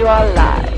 you are live.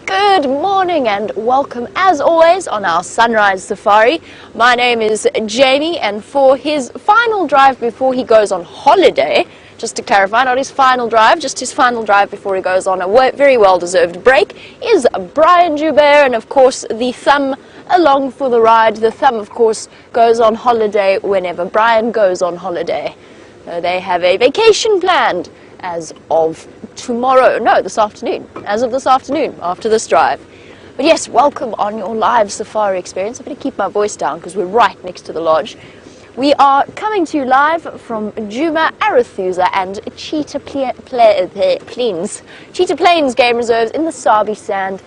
Good morning and welcome as always on our sunrise safari. My name is Jamie, and for his final drive before he goes on holiday, just to clarify, not his final drive, just his final drive before he goes on a very well-deserved break, is Brian Joubert, and of course the thumb along for the ride. The thumb, of course, goes on holiday whenever Brian goes on holiday. They have a vacation planned as of tomorrow, no, this afternoon, as of this afternoon, after this drive. But yes, welcome on your live safari experience. I better keep my voice down because we're right next to the lodge. We are coming to you live from Djuma, Arathusa and Cheetah Plains Game Reserves in the Sabi Sand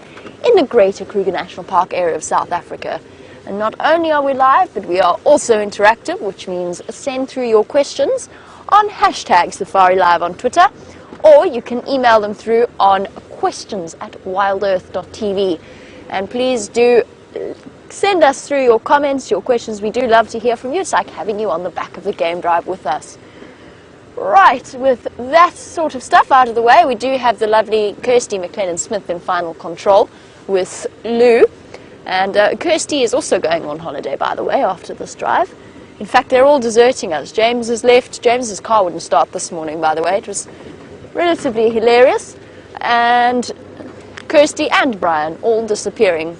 in the Greater Kruger National Park area of South Africa. And not only are we live, but we are also interactive, which means send through your questions on hashtag Safari Live on Twitter, or you can email them through on questions@WildEarth.tv. And please do send us through your comments, your questions. We do love to hear from you. It's like having you on the back of the game drive with us. Right, with that sort of stuff out of the way, we do have the lovely Kirsty McLennan-Smith in final control with Lou. And Kirsty is also going on holiday, by the way, after this drive. In fact, they're all deserting us. James has left. James's car wouldn't start this morning, by the way. It was relatively hilarious. And Kirsty and Brian all disappearing.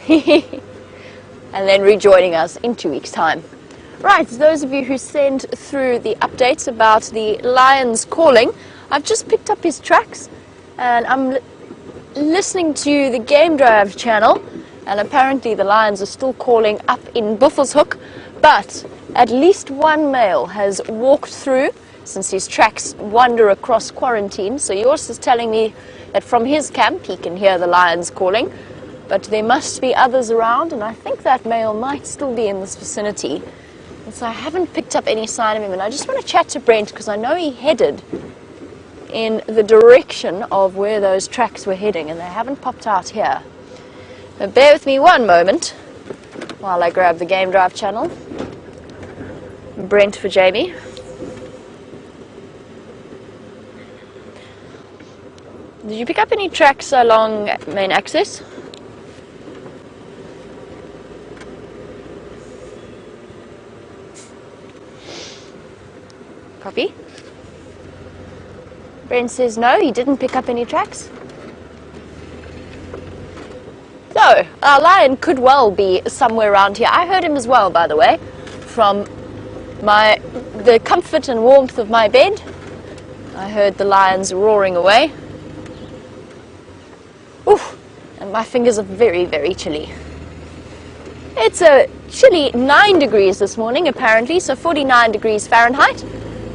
And then rejoining us in 2 weeks' time. Right, those of you who send through the updates about the Lions calling, I've just picked up his tracks, and I'm listening to the Game Drive channel, and apparently the Lions are still calling up in Buffelshoek, but at least one male has walked through since his tracks wander across quarantine. So yours is telling me that from his camp he can hear the Lions calling. But there must be others around, and I think that male might still be in this vicinity. And so I haven't picked up any sign of him, and I just want to chat to Brent because I know he headed in the direction of where those tracks were heading, and they haven't popped out here. So bear with me one moment while I grab the Game Drive channel. Brent for Jamie. Did you pick up any tracks along main access? Copy. Brent says no, he didn't pick up any tracks. So, our lion could well be somewhere around here. I heard him as well, by the way, from the comfort and warmth of my bed. I heard the lions roaring away. Oof, and my fingers are very, very chilly. It's a chilly 9 degrees this morning, apparently, so 49 degrees Fahrenheit.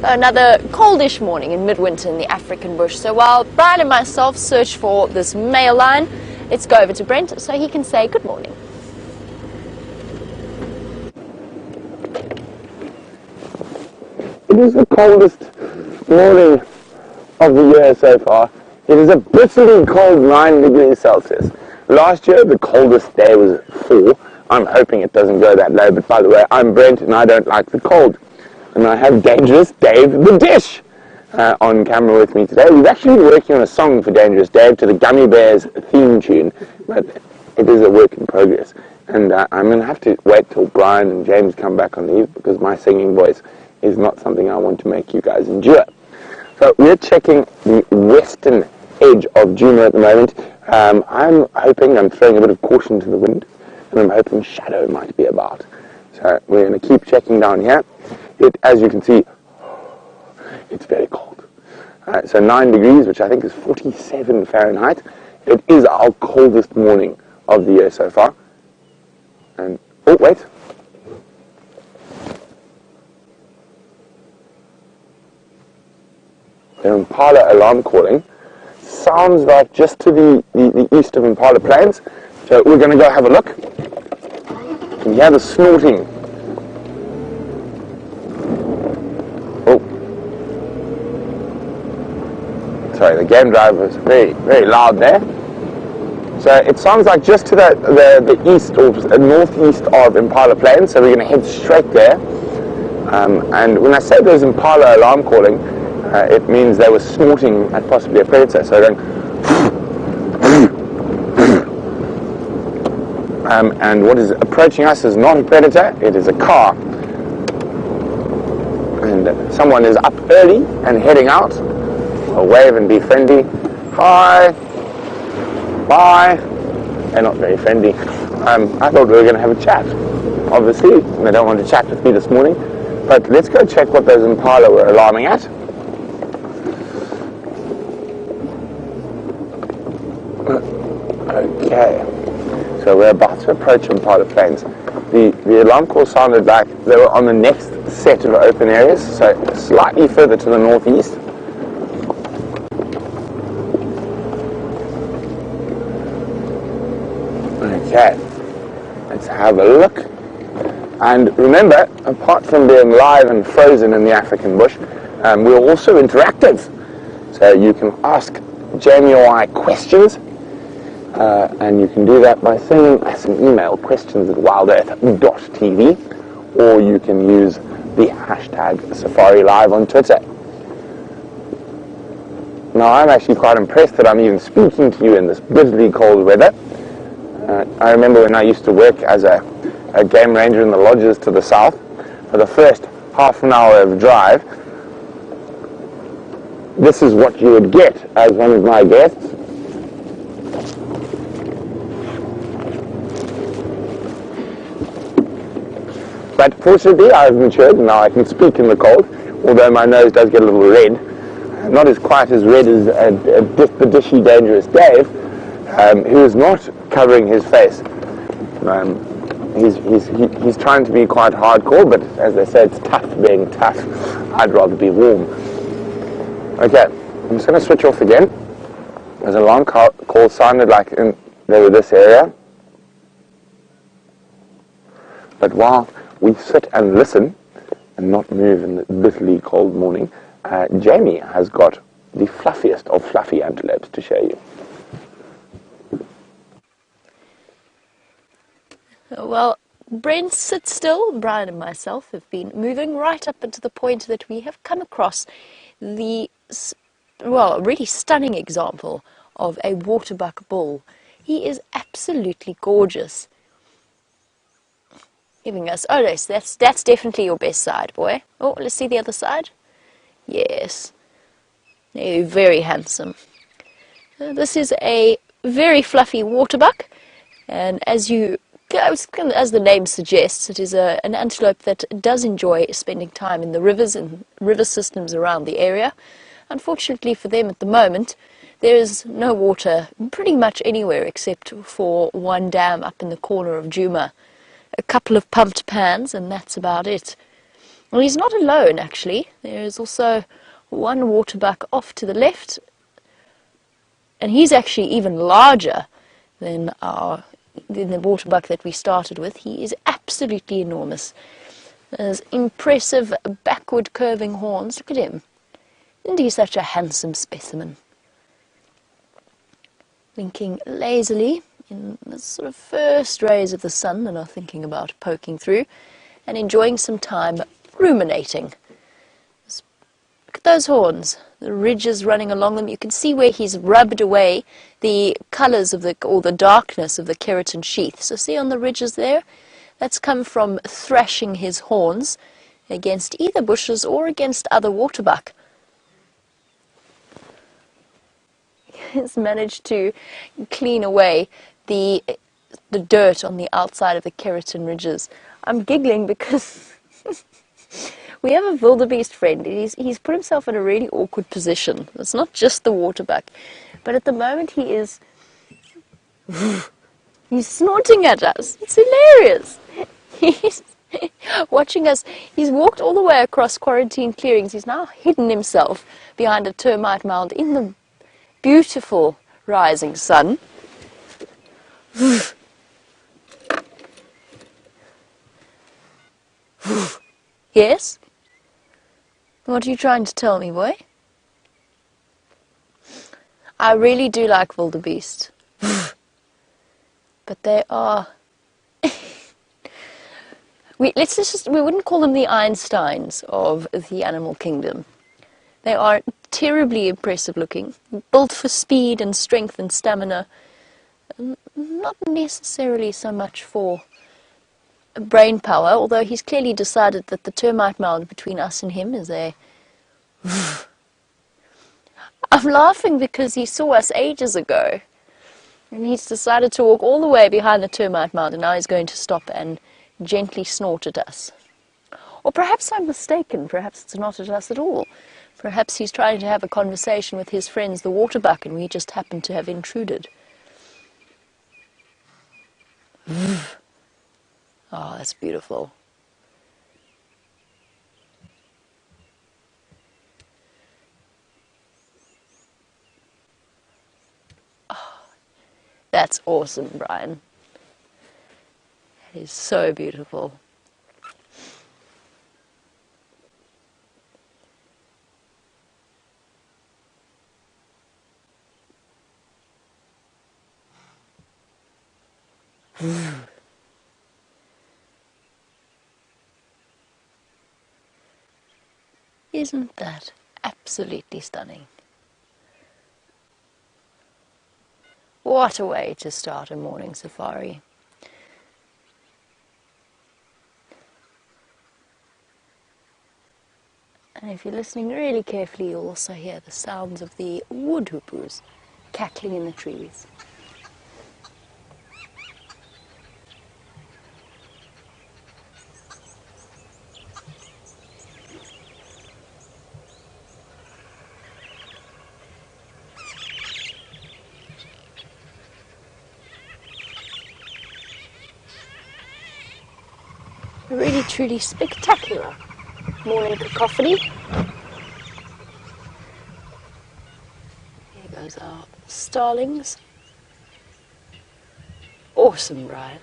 Another coldish morning in midwinter in the African bush. So while Brian and myself search for this male lion, let's go over to Brent so he can say good morning. It is the coldest morning of the year so far. It is a bitterly cold 9 degrees Celsius. Last year the coldest day was 4. I'm hoping it doesn't go that low, but by the way, I'm Brent and I don't like the cold. And I have Dangerous Dave the Dish on camera with me today. We've actually been working on a song for Dangerous Dave to the Gummy Bears theme tune, but it is a work in progress. And I'm going to have to wait till Brian and James come back on leave because my singing voice is not something I want to make you guys endure. So we're checking the western edge of Djuma at the moment. I'm hoping, I'm throwing a bit of caution to the wind, and I'm hoping shadow might be about. So we're going to keep checking down here. As you can see, it's very cold. So 9 degrees, which I think is 47 Fahrenheit. It is our coldest morning of the year so far. And, oh, wait. The Impala alarm calling sounds like just to the east of Impala Plains. So we're going to go have a look. You can hear the snorting. Sorry, the game drive was very, very loud there. So it sounds like just to the east or northeast of Impala Plains, so we're going to head straight there. And when I say there's Impala alarm calling, it means they were snorting at possibly a predator. So going, and what is approaching us is not a predator, it is a car. And someone is up early and heading out. I'll wave and be friendly. Hi. Bye. They're not very friendly. I thought we were going to have a chat. Obviously, they don't want to chat with me this morning. But let's go check what those impala were alarming at. Okay. So we're about to approach Impala Plains. The alarm call sounded like they were on the next set of open areas, so slightly further to the northeast. Okay, let's have a look. And remember, apart from being live and frozen in the African bush, we're also interactive. So you can ask Jamie or I questions, and you can do that by sending us an email, questions@wildearth.tv, or you can use the hashtag SafariLive on Twitter. Now, I'm actually quite impressed that I'm even speaking to you in this bitterly cold weather. I remember when I used to work as a game ranger in the lodges to the south, for the first half an hour of drive, this is what you would get as one of my guests. But fortunately, I've matured and now I can speak in the cold, although my nose does get a little red. Not as quite as red as the dishy, dangerous Dave, who is not covering his face. He's trying to be quite hardcore, but as they say, it's tough being tough. I'd rather be warm. Okay, I'm just going to switch off again. There's an alarm call sounded like they were this area. But while we sit and listen and not move in the bitterly cold morning, Jamie has got the fluffiest of fluffy antelopes to show you. Well, Brent, sit still. Brian and myself have been moving right up until the point that we have come across the, well, really stunning example of a waterbuck bull. He is absolutely gorgeous. Giving us, oh yes, that's definitely your best side, boy. Oh, let's see the other side. Yes, they're very handsome. This is a very fluffy waterbuck, and as the name suggests, it is an antelope that does enjoy spending time in the rivers and river systems around the area. Unfortunately for them at the moment, there is no water pretty much anywhere except for one dam up in the corner of Djuma. A couple of pumped pans, and that's about it. Well, he's not alone, actually. There is also one waterbuck off to the left, and he's actually even larger than the waterbuck that we started with. He is absolutely enormous. There's impressive backward curving horns. Look at him. Isn't he such a handsome specimen? Blinking lazily in the sort of first rays of the sun that are thinking about poking through, and enjoying some time ruminating. Just look at those horns, the ridges running along them. You can see where he's rubbed away the colours of or the darkness of the keratin sheath. So see on the ridges there? That's come from thrashing his horns against either bushes or against other waterbuck. He's managed to clean away the dirt on the outside of the keratin ridges. I'm giggling because we have a wildebeest friend. He's put himself in a really awkward position. It's not just the waterbuck, but at the moment he's snorting at us. It's hilarious. He's watching us. He's walked all the way across quarantine clearings. He's now hidden himself behind a termite mound in the beautiful rising sun. Yes? What are you trying to tell me, boy? I really do like wildebeest. But they are... we wouldn't call them the Einsteins of the animal kingdom. They are terribly impressive looking, built for speed and strength and stamina, not necessarily so much for brain power, although he's clearly decided that the termite mound between us and him is a... I'm laughing because he saw us ages ago, and he's decided to walk all the way behind the termite mound, and now he's going to stop and gently snort at us. Or perhaps I'm mistaken, perhaps it's not at us at all. Perhaps he's trying to have a conversation with his friends, the waterbuck, and we just happen to have intruded. Oh, that's beautiful. Oh, that's awesome, Brian. That is so beautiful. Isn't that absolutely stunning? What a way to start a morning safari. And if you're listening really carefully, you'll also hear the sounds of the wood hoopoes cackling in the trees. A really truly spectacular morning cacophony. Here goes our starlings. Awesome, Brian.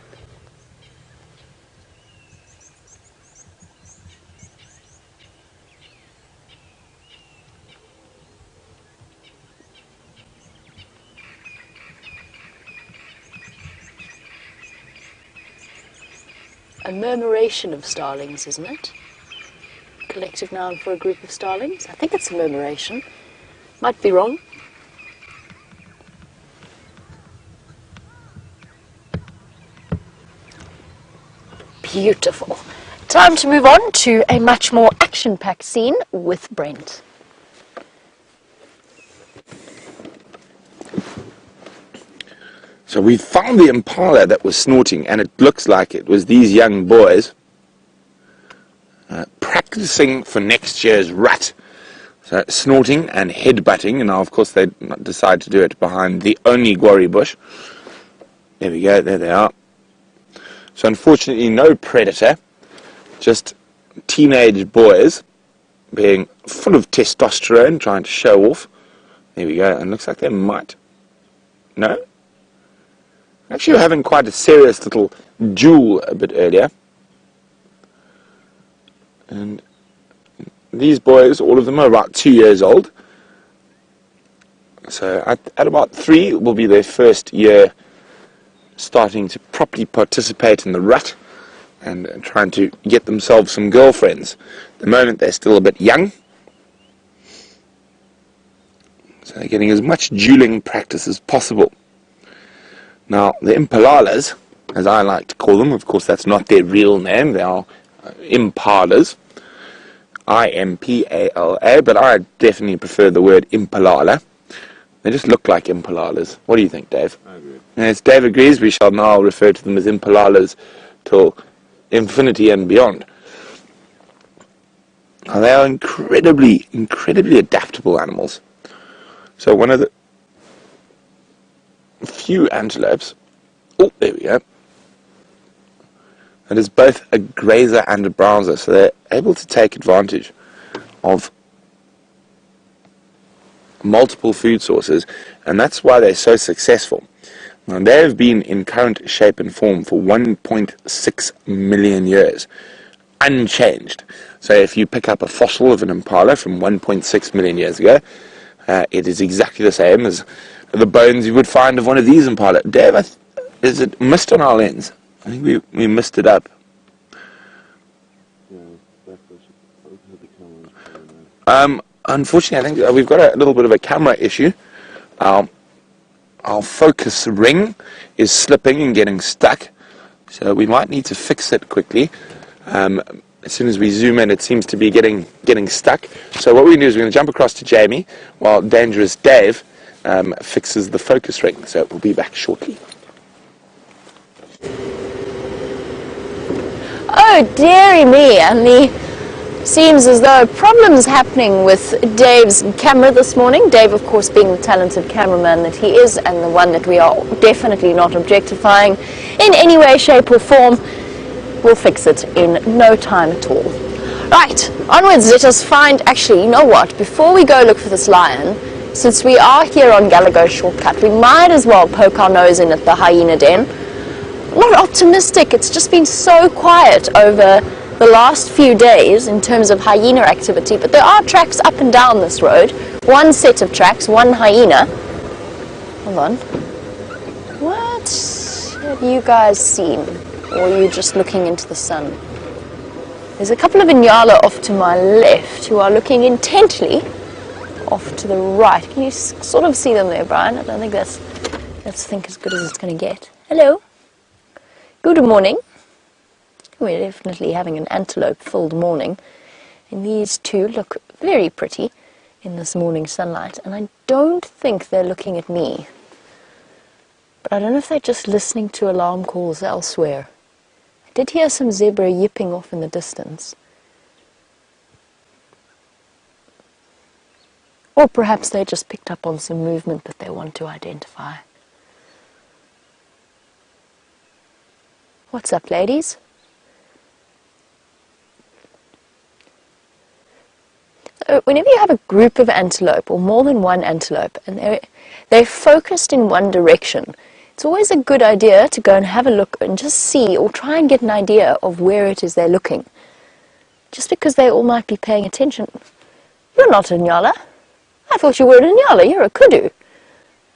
A murmuration of starlings, isn't it? Collective noun for a group of starlings. I think it's a murmuration. Might be wrong. Beautiful. Time to move on to a much more action-packed scene with Brent. So we found the impala that was snorting, and it looks like it was these young boys practicing for next year's rut. So snorting and headbutting, and now of course they decide to do it behind the only guarri bush. There we go, there they are. So unfortunately no predator, just teenage boys being full of testosterone, trying to show off. There we go, and looks like they might. No? Actually, we're having quite a serious little duel a bit earlier. And these boys, all of them are about 2 years old. So at about 3 will be their first year starting to properly participate in the rut and trying to get themselves some girlfriends. At the moment they're still a bit young. So they're getting as much dueling practice as possible. Now, the impalas, as I like to call them, of course that's not their real name, they are impalas, I-M-P-A-L-A, but I definitely prefer the word impalala. They just look like impalas. What do you think, Dave? I agree. As Dave agrees, we shall now refer to them as impalas till infinity and beyond. Now, they are incredibly adaptable animals. So one of the few antelopes, oh, there we go, that is both a grazer and a browser, so they're able to take advantage of multiple food sources, and that's why they're so successful. Now, they have been in current shape and form for 1.6 million years, unchanged. So if you pick up a fossil of an impala from 1.6 million years ago, it is exactly the same as the bones you would find of one of these impala. Dave, is it missed on our lens? I think we missed it up. Unfortunately, I think we've got a little bit of a camera issue. Our focus ring is slipping and getting stuck, so we might need to fix it quickly. As soon as we zoom in, it seems to be getting stuck. So what we're going to do is we're going to jump across to Jamie while Dangerous Dave fixes the focus ring. So we'll be back shortly. Oh, dearie me, and seems as though problems happening with Dave's camera this morning. Dave, of course, being the talented cameraman that he is, and the one that we are definitely not objectifying in any way, shape or form. We'll fix it in no time at all. Right, onwards, let us find, actually, you know what, before we go look for this lion, since we are here on Gallagher Shortcut, we might as well poke our nose in at the hyena den. I'm not optimistic, it's just been so quiet over the last few days in terms of hyena activity, but there are tracks up and down this road. One set of tracks, one hyena. Hold on. What have you guys seen? Or are you just looking into the sun? There's a couple of Inyala off to my left who are looking intently off to the right. Can you sort of see them there, Brian? I don't think that's as good as it's going to get. Hello. Good morning. We're definitely having an antelope-filled morning, and these two look very pretty in this morning sunlight, and I don't think they're looking at me. But I don't know if they're just listening to alarm calls elsewhere. I did hear some zebra yipping off in the distance. Or perhaps they just picked up on some movement that they want to identify. What's up, ladies? Whenever you have a group of antelope, or more than one antelope, and they're focused in one direction, it's always a good idea to go and have a look and just see, or try and get an idea of where it is they're looking. Just because they all might be paying attention. You're not a Nyala. I thought you were an Nyala. You're a kudu.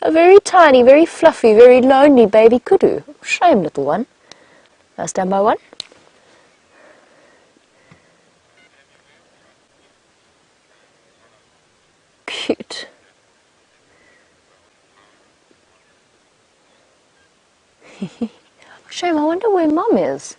A very tiny, very fluffy, very lonely baby kudu. Shame, little one. Now stand by one. Cute. Shame, I wonder where Mum is.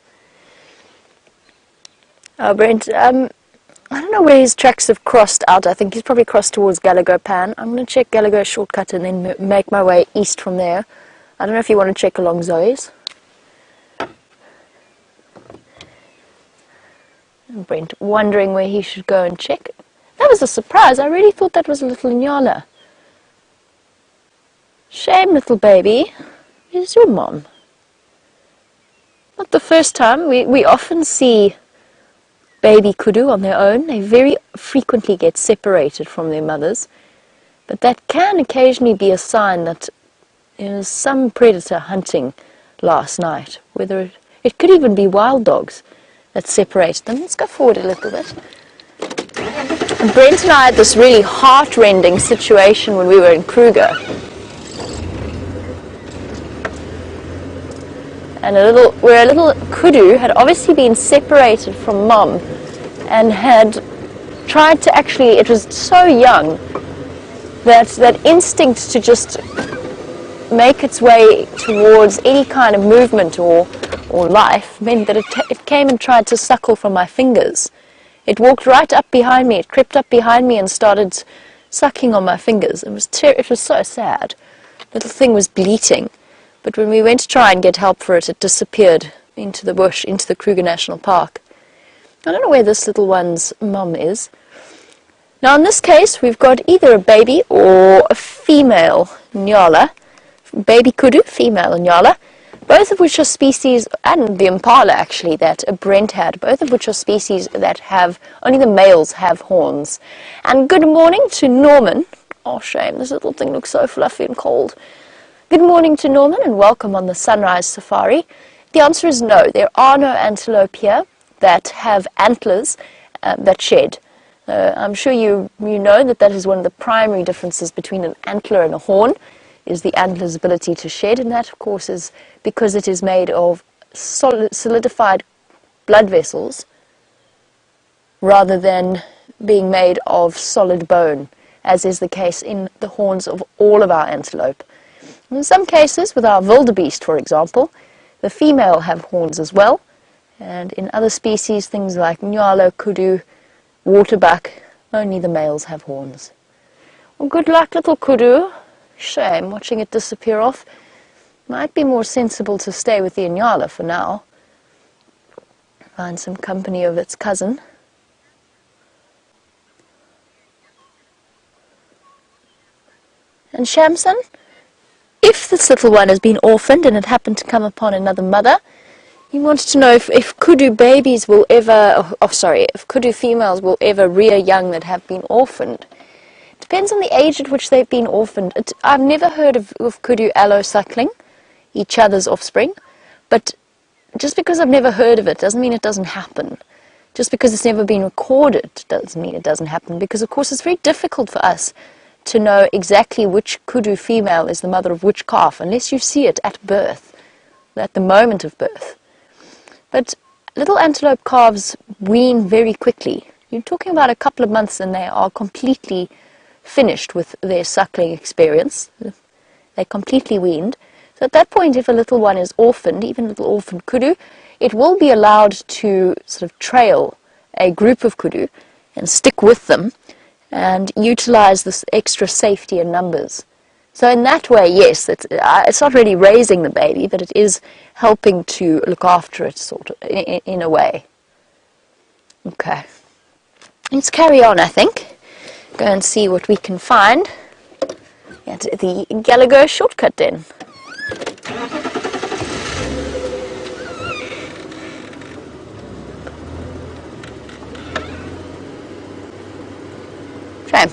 Oh, Brent, I don't know where his tracks have crossed out. I think he's probably crossed towards Gallagher Pan. I'm going to check Gallagher Shortcut and then make my way east from there. I don't know if you want to check along Zoe's. And Brent wondering where he should go and check. That was a surprise. I really thought that was a little Inyala. Shame, little baby. Where's your mom? Not the first time. We often see baby kudu on their own. They very frequently get separated from their mothers. But that can occasionally be a sign that there was some predator hunting last night. Whether it could even be wild dogs that separated them. Let's go forward a little bit. And Brent and I had this really heart-rending situation when we were in Kruger. And a little kudu had obviously been separated from mom and had tried to actually, it was so young, that instinct to just make its way towards any kind of movement or life meant that it came and tried to suckle from my fingers. It walked right up behind me, it crept up behind me and started sucking on my fingers. It was so sad. Little thing was bleating. But when we went to try and get help for it, it disappeared into the bush, into the Kruger National Park. I don't know where this little one's mum is. Now in this case, we've got either a baby or a female Nyala. Baby kudu, female Nyala. Both of which are species, and the impala actually, that Brent had, both of which are species that have, only the males have horns. And good morning to Norman. Oh shame, this little thing looks so fluffy and cold. Good morning to Norman and welcome on the Sunrise Safari. The answer is no, there are no antelope here that have antlers that shed. I'm sure you know that is one of the primary differences between an antler and a horn, is the antler's ability to shed, and that of course is because it is made of solidified blood vessels rather than being made of solid bone, as is the case in the horns of all of our antelope. In some cases, with our wildebeest, for example, the female have horns as well, and in other species, things like nyala, kudu, waterbuck, only the males have horns. Well, good luck, little kudu. Shame watching it disappear off. Might be more sensible to stay with the nyala for now. Find some company of its cousin. And Shamson, if this little one has been orphaned and it happened to come upon another mother, he wants to know if kudu babies will ever, if kudu females will ever rear young that have been orphaned. Depends on the age at which they've been orphaned. I've never heard of kudu allo-suckling each other's offspring, but just because I've never heard of it doesn't mean it doesn't happen. Just because it's never been recorded doesn't mean it doesn't happen, because of course it's very difficult for us to know exactly which kudu female is the mother of which calf, unless you see it at birth, at the moment of birth. But little antelope calves wean very quickly. You're talking about a couple of months and they are completely finished with their suckling experience. They're completely weaned. So at that point, if a little one is orphaned, even a little orphaned kudu, it will be allowed to sort of trail a group of kudu and stick with them and utilize this extra safety in numbers. So in that way, yes, it's not really raising the baby, but it is helping to look after it, sort of, in a way. Okay. Let's carry on, I think. Go and see what we can find at the Gallagher shortcut then. Shame.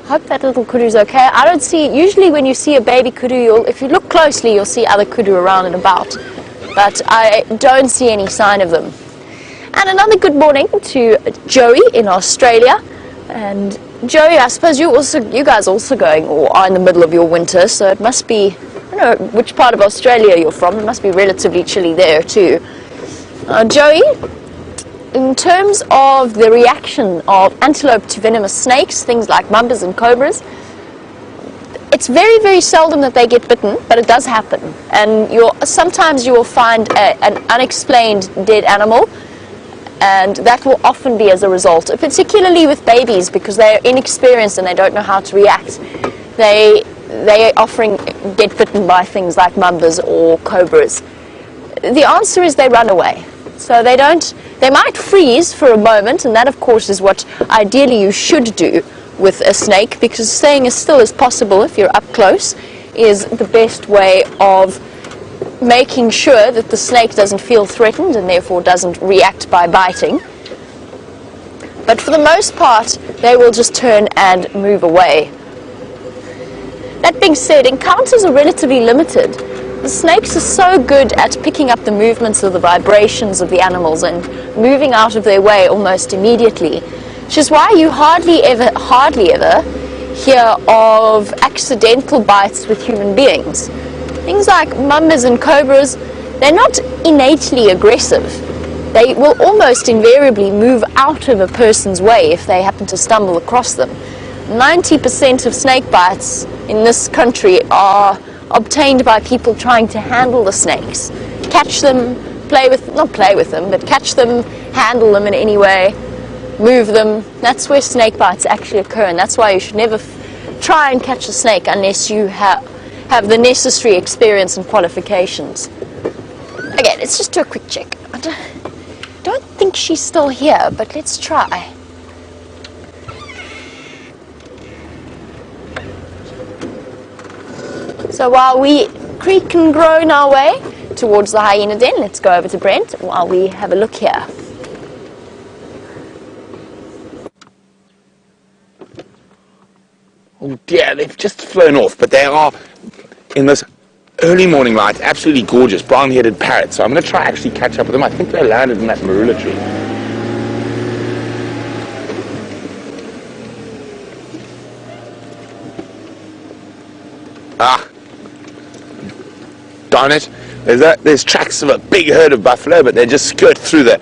Hope that little kudu's okay. I don't see, usually when you see a baby kudu, if you look closely, you'll see other kudu around and about. But I don't see any sign of them. And another good morning to Joey in Australia. And Joey, I suppose you guys also going, or are in the middle of your winter, so it must be, I don't know which part of Australia you're from, it must be relatively chilly there too. Joey, in terms of the reaction of antelope to venomous snakes, things like mambas and cobras, it's very, very seldom that they get bitten, but it does happen. And sometimes you will find an unexplained dead animal, and that will often be as a result, particularly with babies, because they're inexperienced and they don't know how to react. They often get bitten by things like mambas or cobras. The answer is they run away. So they might freeze for a moment, and that of course is what ideally you should do with a snake, because staying as still as possible if you're up close is the best way of making sure that the snake doesn't feel threatened and therefore doesn't react by biting. But for the most part, they will just turn and move away. That being said, encounters are relatively limited. The snakes are so good at picking up the movements of the vibrations of the animals and moving out of their way almost immediately, which is why you hardly ever hear of accidental bites with human beings. Things like mambas and cobras, they're not innately aggressive. They will almost invariably move out of a person's way if they happen to stumble across them. 90% of snake bites in this country are obtained by people trying to handle the snakes. Catch them, not play with them, but catch them, handle them in any way, move them. That's where snake bites actually occur, and that's why you should never try and catch a snake unless you have the necessary experience and qualifications. Okay, let's just do a quick check. I don't think she's still here, but let's try. So while we creak and groan our way towards the hyena den, let's go over to Brent while we have a look here. Oh dear, they've just flown off, but they are, in this early morning light, absolutely gorgeous, brown-headed parrots. So I'm going to try actually catch up with them. I think they landed in that Mvula tree. Ah, darn it. There's tracks of a big herd of buffalo, but they just skirt through the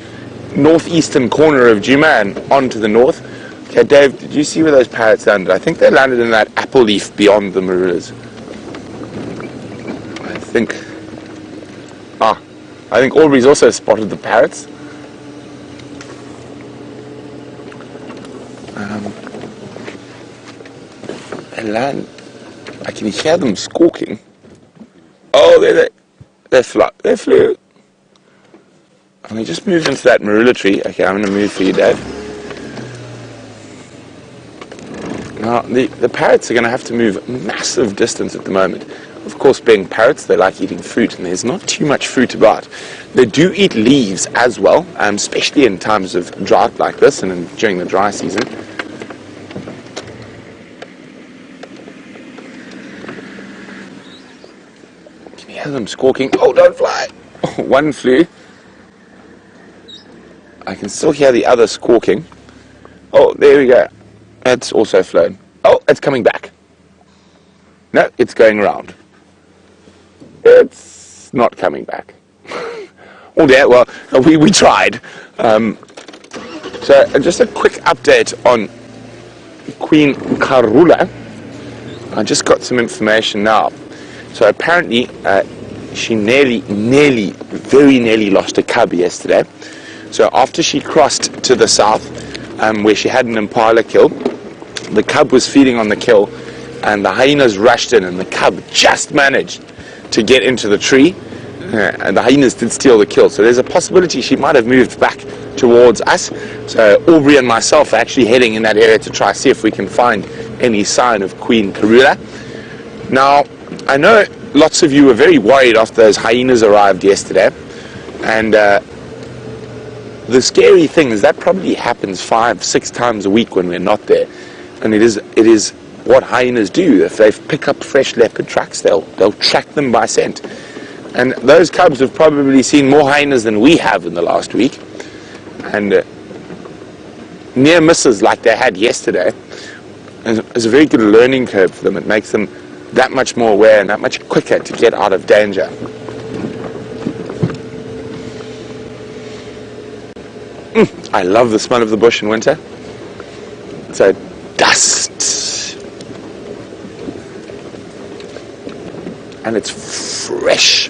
northeastern corner of Djuma and on to the north. Okay, Dave, did you see where those parrots landed? I think they landed in that apple leaf beyond the marulas. I think Aubrey's also spotted the parrots. They land. I can hear them squawking. Oh, they flew. And they just moved into that marula tree. Okay, I'm going to move for you, Dave. Now, the parrots are going to have to move massive distance at the moment. Of course, being parrots, they like eating fruit, and there's not too much fruit about. They do eat leaves as well, especially in times of drought like this and during the dry season. Can you hear them squawking? Oh, don't fly! One flew. I can still hear the other squawking. Oh, there we go. It's also flown. Oh, it's coming back. No, it's going around. It's not coming back. Oh dear, well, we tried. So just a quick update on Queen Karula. I just got some information now. So apparently she very nearly lost a cub yesterday. So after she crossed to the south, where she had an impala kill, the cub was feeding on the kill, and the hyenas rushed in, and the cub just managed to get into the tree, and the hyenas did steal the kill. So there's a possibility she might have moved back towards us. So Aubrey and myself are actually heading in that area to try see if we can find any sign of Queen Karula. Now, I know lots of you were very worried after those hyenas arrived yesterday, and the scary thing is that probably happens 5-6 times a week when we're not there, and it is what hyenas do. If they pick up fresh leopard tracks, they'll track them by scent. And those cubs have probably seen more hyenas than we have in the last week. And near misses like they had yesterday is a very good learning curve for them. It makes them that much more aware and that much quicker to get out of danger. I love the smell of the bush in winter. So dust. And it's fresh.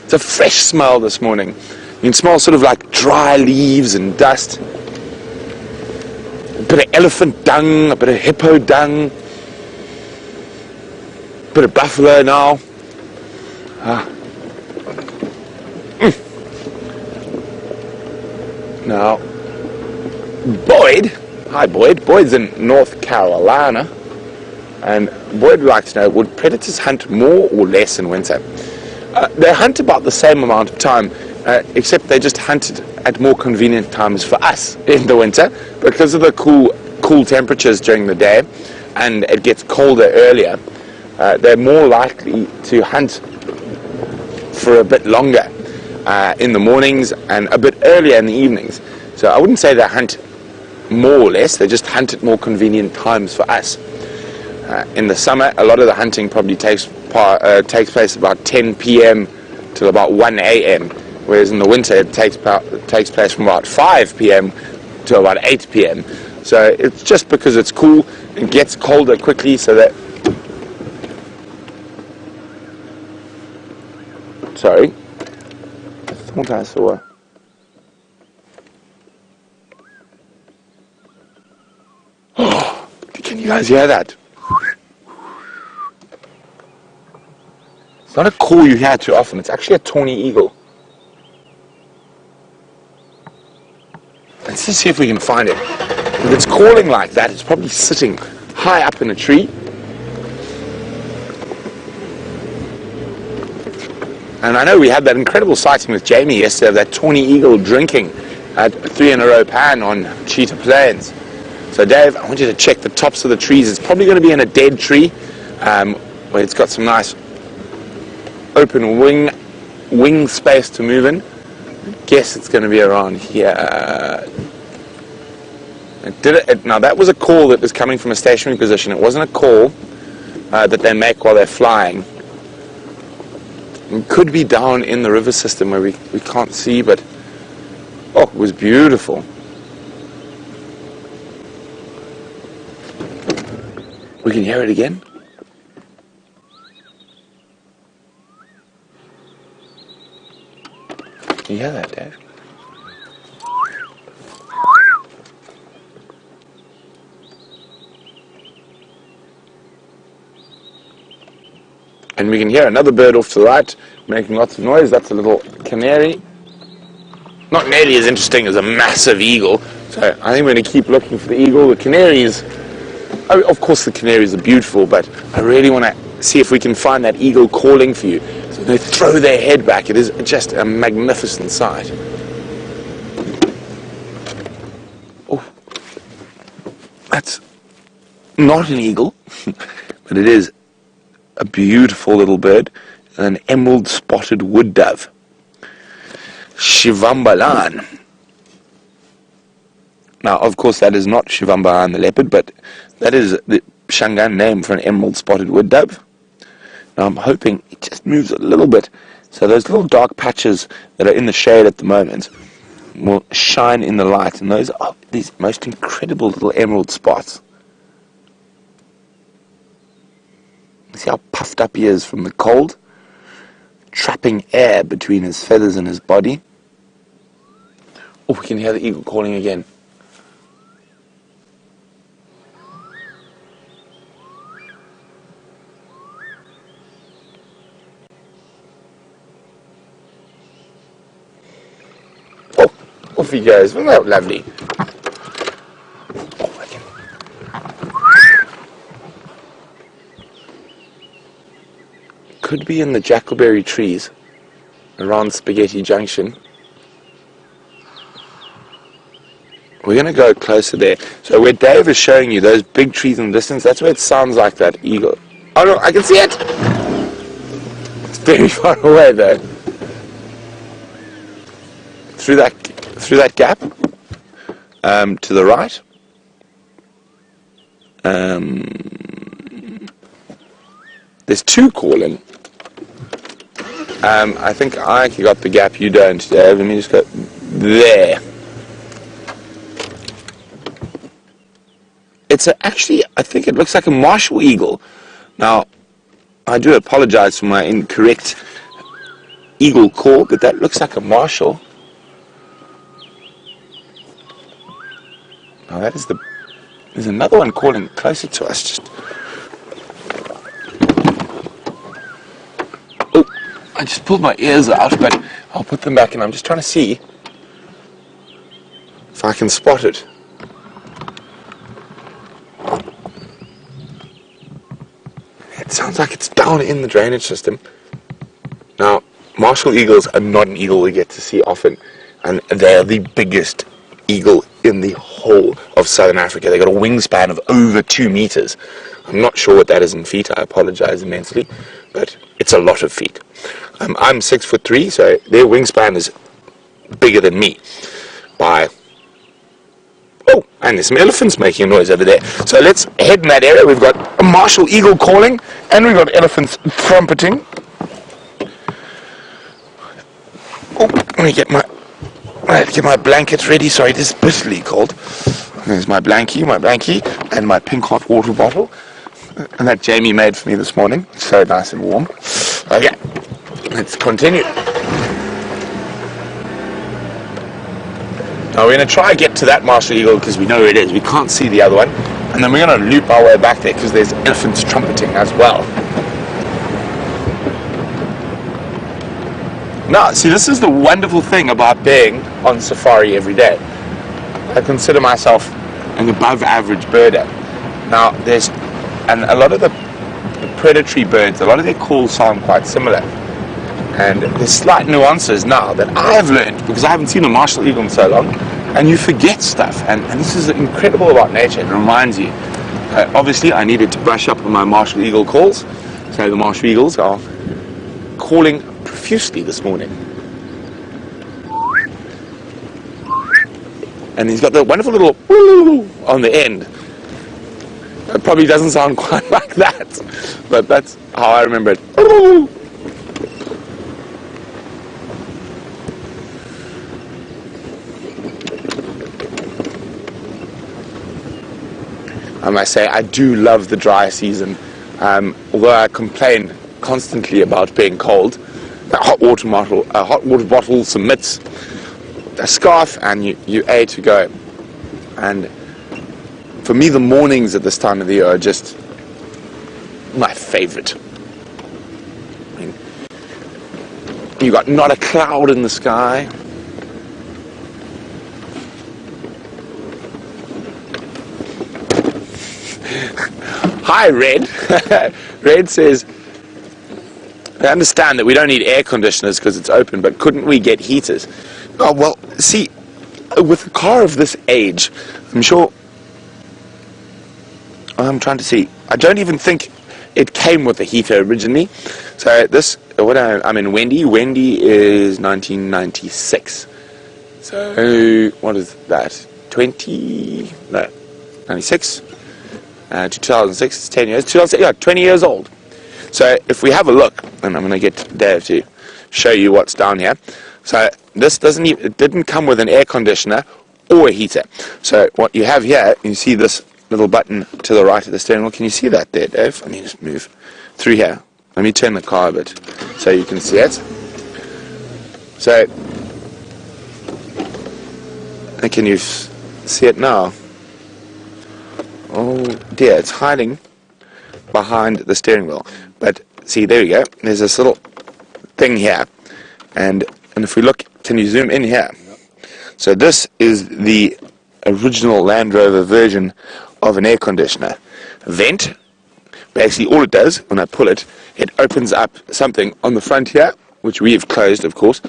It's a fresh smell this morning. You can smell sort of like dry leaves and dust. A bit of elephant dung, a bit of hippo dung, a bit of buffalo now. Now, Boyd, hi Boyd. Boyd's in North Carolina. And Boyd would like to know, would predators hunt more or less in winter? They hunt about the same amount of time, except they just hunt at more convenient times for us in the winter. Because of the cool temperatures during the day, and it gets colder earlier, they're more likely to hunt for a bit longer in the mornings and a bit earlier in the evenings. So I wouldn't say they hunt more or less, they just hunt at more convenient times for us. In the summer, a lot of the hunting probably takes place about 10 p.m. till about 1 a.m., whereas in the winter it takes place from about 5 p.m. to about 8 p.m. So it's just because it's cool, it gets colder quickly, so that... Sorry, I thought I saw... Oh, can you guys hear that? It's not a call you hear too often, it's actually a tawny eagle. Let's just see if we can find it. If it's calling like that, it's probably sitting high up in a tree. And I know we had that incredible sighting with Jamie yesterday of that tawny eagle drinking at 3 in a row pan on Cheetah Plains. So Dave, I want you to check the tops of the trees. It's probably going to be in a dead tree where it's got some nice open wing space to move in. I guess it's going to be around here. Now that was a call that was coming from a stationary position. It wasn't a call that they make while they're flying. It could be down in the river system where we can't see, but Oh, it was beautiful. We can hear it again. Can you hear that, Dave? And we can hear another bird off to the right making lots of noise. That's a little canary. Not nearly as interesting as a massive eagle. So I think we're going to keep looking for the eagle. The canaries, of course the canaries are beautiful, but I really want to see if we can find that eagle calling for you. So they throw their head back. It is just a magnificent sight. Oh, that's not an eagle, but it is a beautiful little bird, an emerald spotted wood dove. Shivambalan. Now, of course, that is not Shivambalan the leopard, but that is the Shangaan name for an emerald spotted wood dove. Now, I'm hoping it just moves a little bit, so those little dark patches that are in the shade at the moment will shine in the light, and those are these most incredible little emerald spots. See how puffed up he is from the cold, trapping air between his feathers and his body. Oh, we can hear the eagle calling again. Oh, off he goes. Isn't that lovely? Oh, again. Could be in the jackalberry trees around Spaghetti Junction. We're going to go closer there. So where Dave is showing you those big trees in the distance, that's where it sounds like that eagle. Oh no, I can see it! It's very far away though. Through that gap, to the right. There's two calling. I think I actually got the gap, you don't, Dave. Let me just go there. It's actually, I think it looks like a martial eagle. Now, I do apologize for my incorrect eagle call, but that looks like a martial. Now that is there's another one calling closer to us. Oh, I just pulled my ears out, but I'll put them back in. I'm just trying to see if I can spot it. It sounds like it's down in the drainage system. Now, martial eagles are not an eagle we get to see often, and they're the biggest eagle in the whole of southern Africa. They've got a wingspan of over 2 meters. I'm not sure what that is in feet. I apologize immensely, but it's a lot of feet. I'm 6'3", so their wingspan is bigger than me by... Oh, and there's some elephants making a noise over there. So let's head in that area. We've got a martial eagle calling, and we've got elephants trumpeting. Oh, let me get my blankets ready. Sorry, it is bitterly cold. There's my blankie, and my pink hot water bottle. And that Jamie made for me this morning. So nice and warm. Okay, let's continue. Now we're going to try and get to that martial eagle because we know where it is. We can't see the other one. And then we're going to loop our way back there because there's elephants trumpeting as well. Now, see, this is the wonderful thing about being on safari every day. I consider myself an above average birder. Now, and a lot of the predatory birds, a lot of their calls sound quite similar. And there's slight nuances now that I have learned because I haven't seen a martial eagle in so long, and you forget stuff. And this is incredible about nature. It reminds you. Obviously, I needed to brush up on my martial eagle calls. So the martial eagles are calling profusely this morning. And he's got the wonderful little woo on the end. It probably doesn't sound quite like that, but that's how I remember it. I must say, I do love the dry season. Although I complain constantly about being cold, a hot water bottle, some mitts, a scarf, and you A to go. And for me, the mornings at this time of the year are just my favorite. I mean, you got not a cloud in the sky. Hi, Red. Red says, I understand that we don't need air conditioners because it's open, but couldn't we get heaters? Oh, well, see, with a car of this age, I'm sure, I'm trying to see, I don't even think it came with a heater originally. So this, I'm in Wendy. Wendy is 1996. So, what is that? 96? To 2006, it's 10 years. 20 years old. So if we have a look, and I'm going to get Dave to show you what's down here. So this it didn't come with an air conditioner or a heater. So what you have here, you see this little button to the right of the steering wheel. Can you see that there, Dave? Let me just move through here. Let me turn the car a bit so you can see it. So, can you see it now? Oh dear, it's hiding behind the steering wheel. But see, there we go. There's this little thing here, and if we look, can you zoom in here? So this is the original Land Rover version of an air conditioner. Vent. Basically, all it does when I pull it, it opens up something on the front here, which we have closed, of course,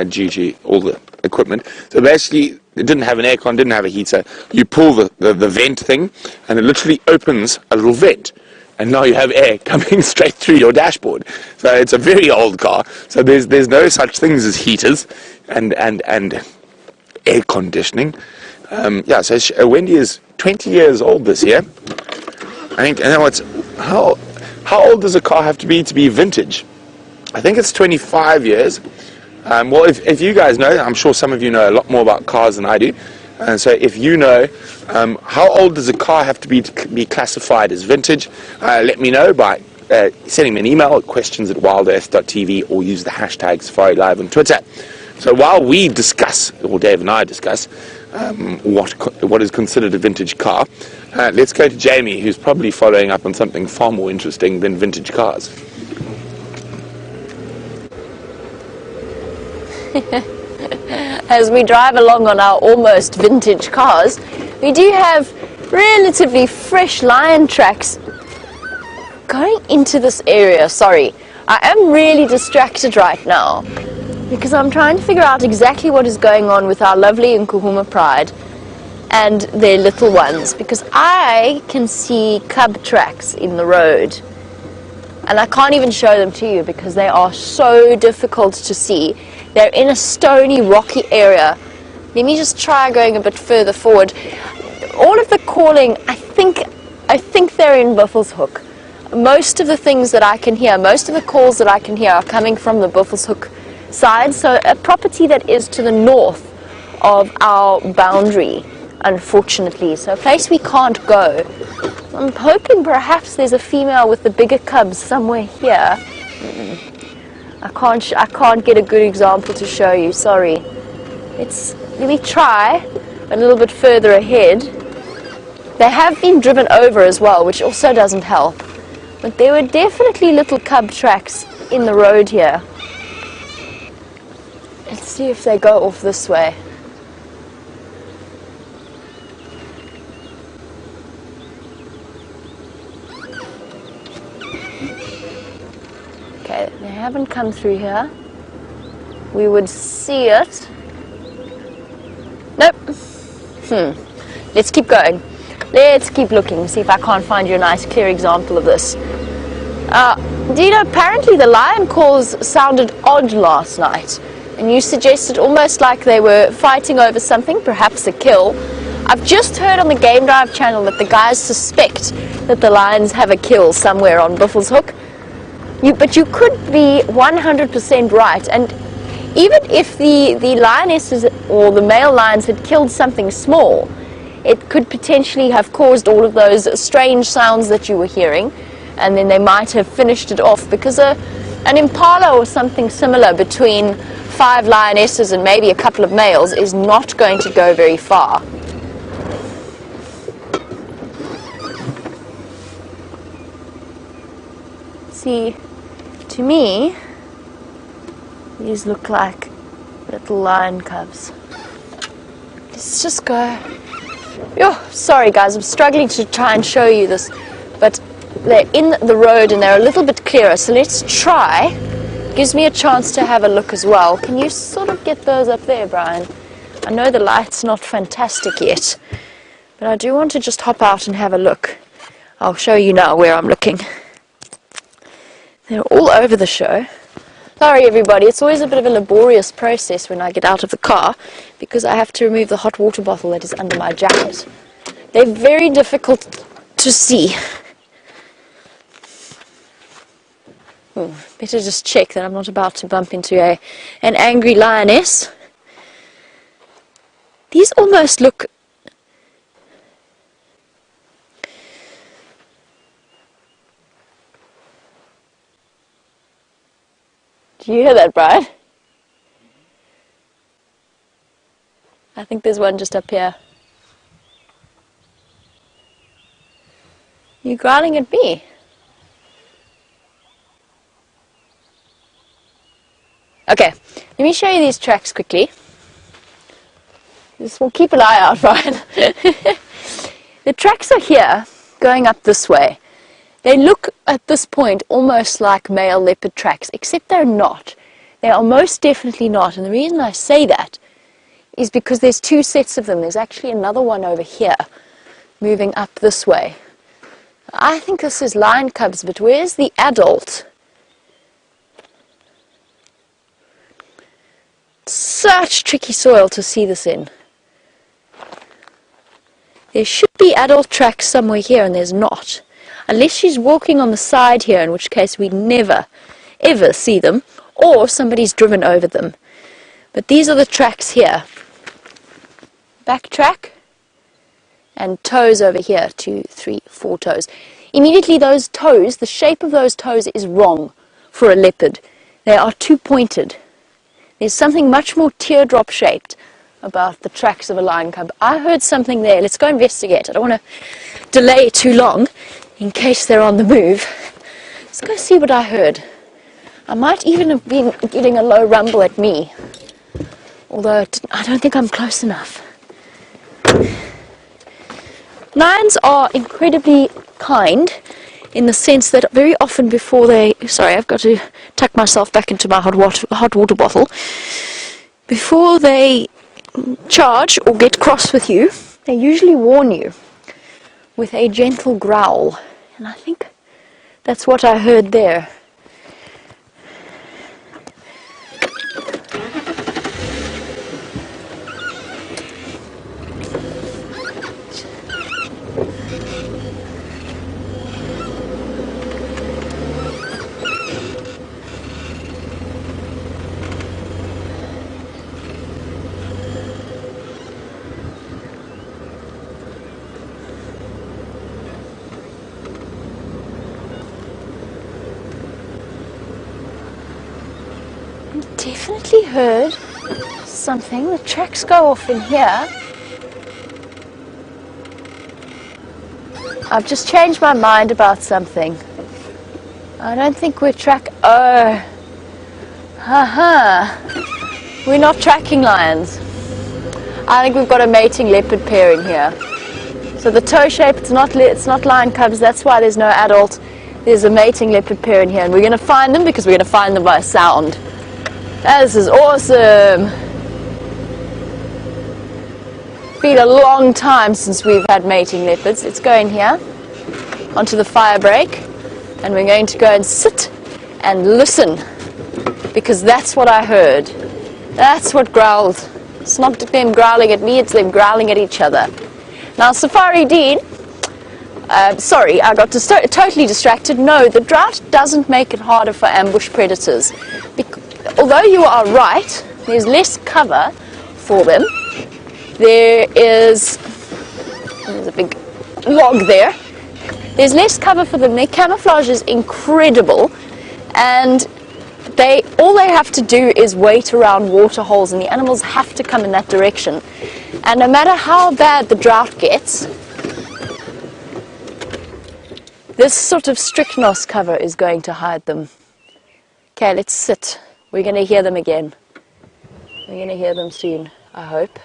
due to all the equipment. So basically, it didn't have an aircon, didn't have a heater. You pull the vent thing, and it literally opens a little vent. And now you have air coming straight through your dashboard. So it's a very old car. So there's no such things as heaters and air conditioning. So Wendy is 20 years old this year. I think, and then how old does a car have to be vintage? I think it's 25 years. Well, if you guys know, I'm sure some of you know a lot more about cars than I do. And so if you know, how old does a car have to be classified as vintage? Let me know by sending me an email at questions@wildearth.tv or use the hashtag SafariLive on Twitter. So while we discuss, or Dave and I discuss, what is considered a vintage car, let's go to Jamie, who's probably following up on something far more interesting than vintage cars. As we drive along on our almost vintage cars, we do have relatively fresh lion tracks going into this area. Sorry, I am really distracted right now because I'm trying to figure out exactly what is going on with our lovely Nkuhuma Pride and their little ones, because I can see cub tracks in the road and I can't even show them to you because they are so difficult to see. They're in a stony, rocky area. Let me just try going a bit further forward. All of the calling, I think they're in Buffelshoek. Most of the things that I can hear, most of the calls that I can hear are coming from the Buffelshoek side, so a property that is to the north of our boundary, unfortunately. So a place we can't go. I'm hoping perhaps there's a female with the bigger cubs somewhere here. I can't get a good example to show you, sorry. Let me try a little bit further ahead. They have been driven over as well, which also doesn't help. But there were definitely little cub tracks in the road here. Let's see if they go off this way. Okay, they haven't come through here. We would see it. Nope. Let's keep going. Let's keep looking, see if I can't find you a nice clear example of this. Dino, apparently the lion calls sounded odd last night, and you suggested almost like they were fighting over something, perhaps a kill. I've just heard on the Game Drive channel that the guys suspect that the lions have a kill somewhere on Buffelshoek. But you could be 100% right, and even if the lionesses or the male lions had killed something small, it could potentially have caused all of those strange sounds that you were hearing, and then they might have finished it off, because an impala or something similar between 5 lionesses and maybe a couple of males is not going to go very far. See, to me, these look like little lion cubs. Let's just go. Oh, sorry guys, I'm struggling to try and show you this, but they're in the road and they're a little bit clearer, so let's try. Gives me a chance to have a look as well. Can you sort of get those up there, Brian? I know the light's not fantastic yet, but I do want to just hop out and have a look. I'll show you now where I'm looking. They're all over the show. Sorry everybody, it's always a bit of a laborious process when I get out of the car, because I have to remove the hot water bottle that is under my jacket. They're very difficult to see. Better just check that I'm not about to bump into an angry lioness. These almost look... Do you hear that, Brian? I think there's one just up here. You growling at me? Okay, let me show you these tracks quickly. This will keep an eye out, Brian. The tracks are here, going up this way. They look at this point almost like male leopard tracks, except they're not. They are most definitely not, and the reason I say that is because there's 2 sets of them. There's actually another one over here, moving up this way. I think this is lion cubs, but where's the adult? Such tricky soil to see this in. There should be adult tracks somewhere here, and there's not. Unless she's walking on the side here, in which case we never, ever see them, or somebody's driven over them. But these are the tracks here. Back track, and toes over here, 2, 3, 4 toes. Immediately those toes, the shape of those toes is wrong for a leopard. They are too pointed. There's something much more teardrop shaped about the tracks of a lion cub. I heard something there. Let's go investigate. I don't want to delay too long in case they're on the move. Let's go see what I heard. I might even have been getting a low rumble at me, although I don't think I'm close enough. Lions are incredibly kind in the sense that very often before they... Sorry, I've got to tuck myself back into my hot water bottle. Before they charge or get cross with you, they usually warn you with a gentle growl. And I think that's what I heard there. Definitely heard something. The tracks go off in here. I've just changed my mind about something. I don't think we're we're not tracking lions. I think we've got a mating leopard pair in here. So the toe shape, it's not lion cubs. That's why there's no adult. There's a mating leopard pair in here, and we're going to find them because we're going to find them by sound. This is awesome. It's been a long time since we've had mating leopards. Let's go in here onto the fire break, and we're going to go and sit and listen, because that's what I heard. That's what growled. It's not them growling at me, it's them growling at each other. Now, Safari Dean, sorry, I got totally distracted. No, the drought doesn't make it harder for ambush predators. Although you are right, there's less cover for them. There is There's a big log there. There's less cover for them. Their camouflage is incredible, and all they have to do is wait around water holes, and the animals have to come in that direction. And no matter how bad the drought gets, this sort of strychnos cover is going to hide them. Okay, let's sit. We're going to hear them again. We're going to hear them soon, I hope.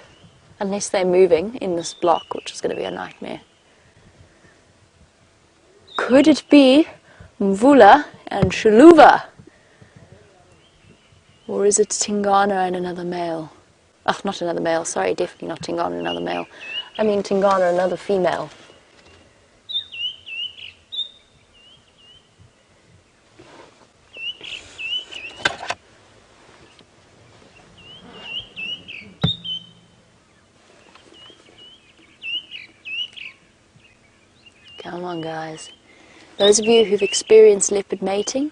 Unless they're moving in this block, which is going to be a nightmare. Could it be Mvula and Xiluva? Or is it Tingana and another male? Oh, not another male, sorry, definitely not Tingana and another male. I mean Tingana and another female. Come on, guys. Those of you who've experienced leopard mating,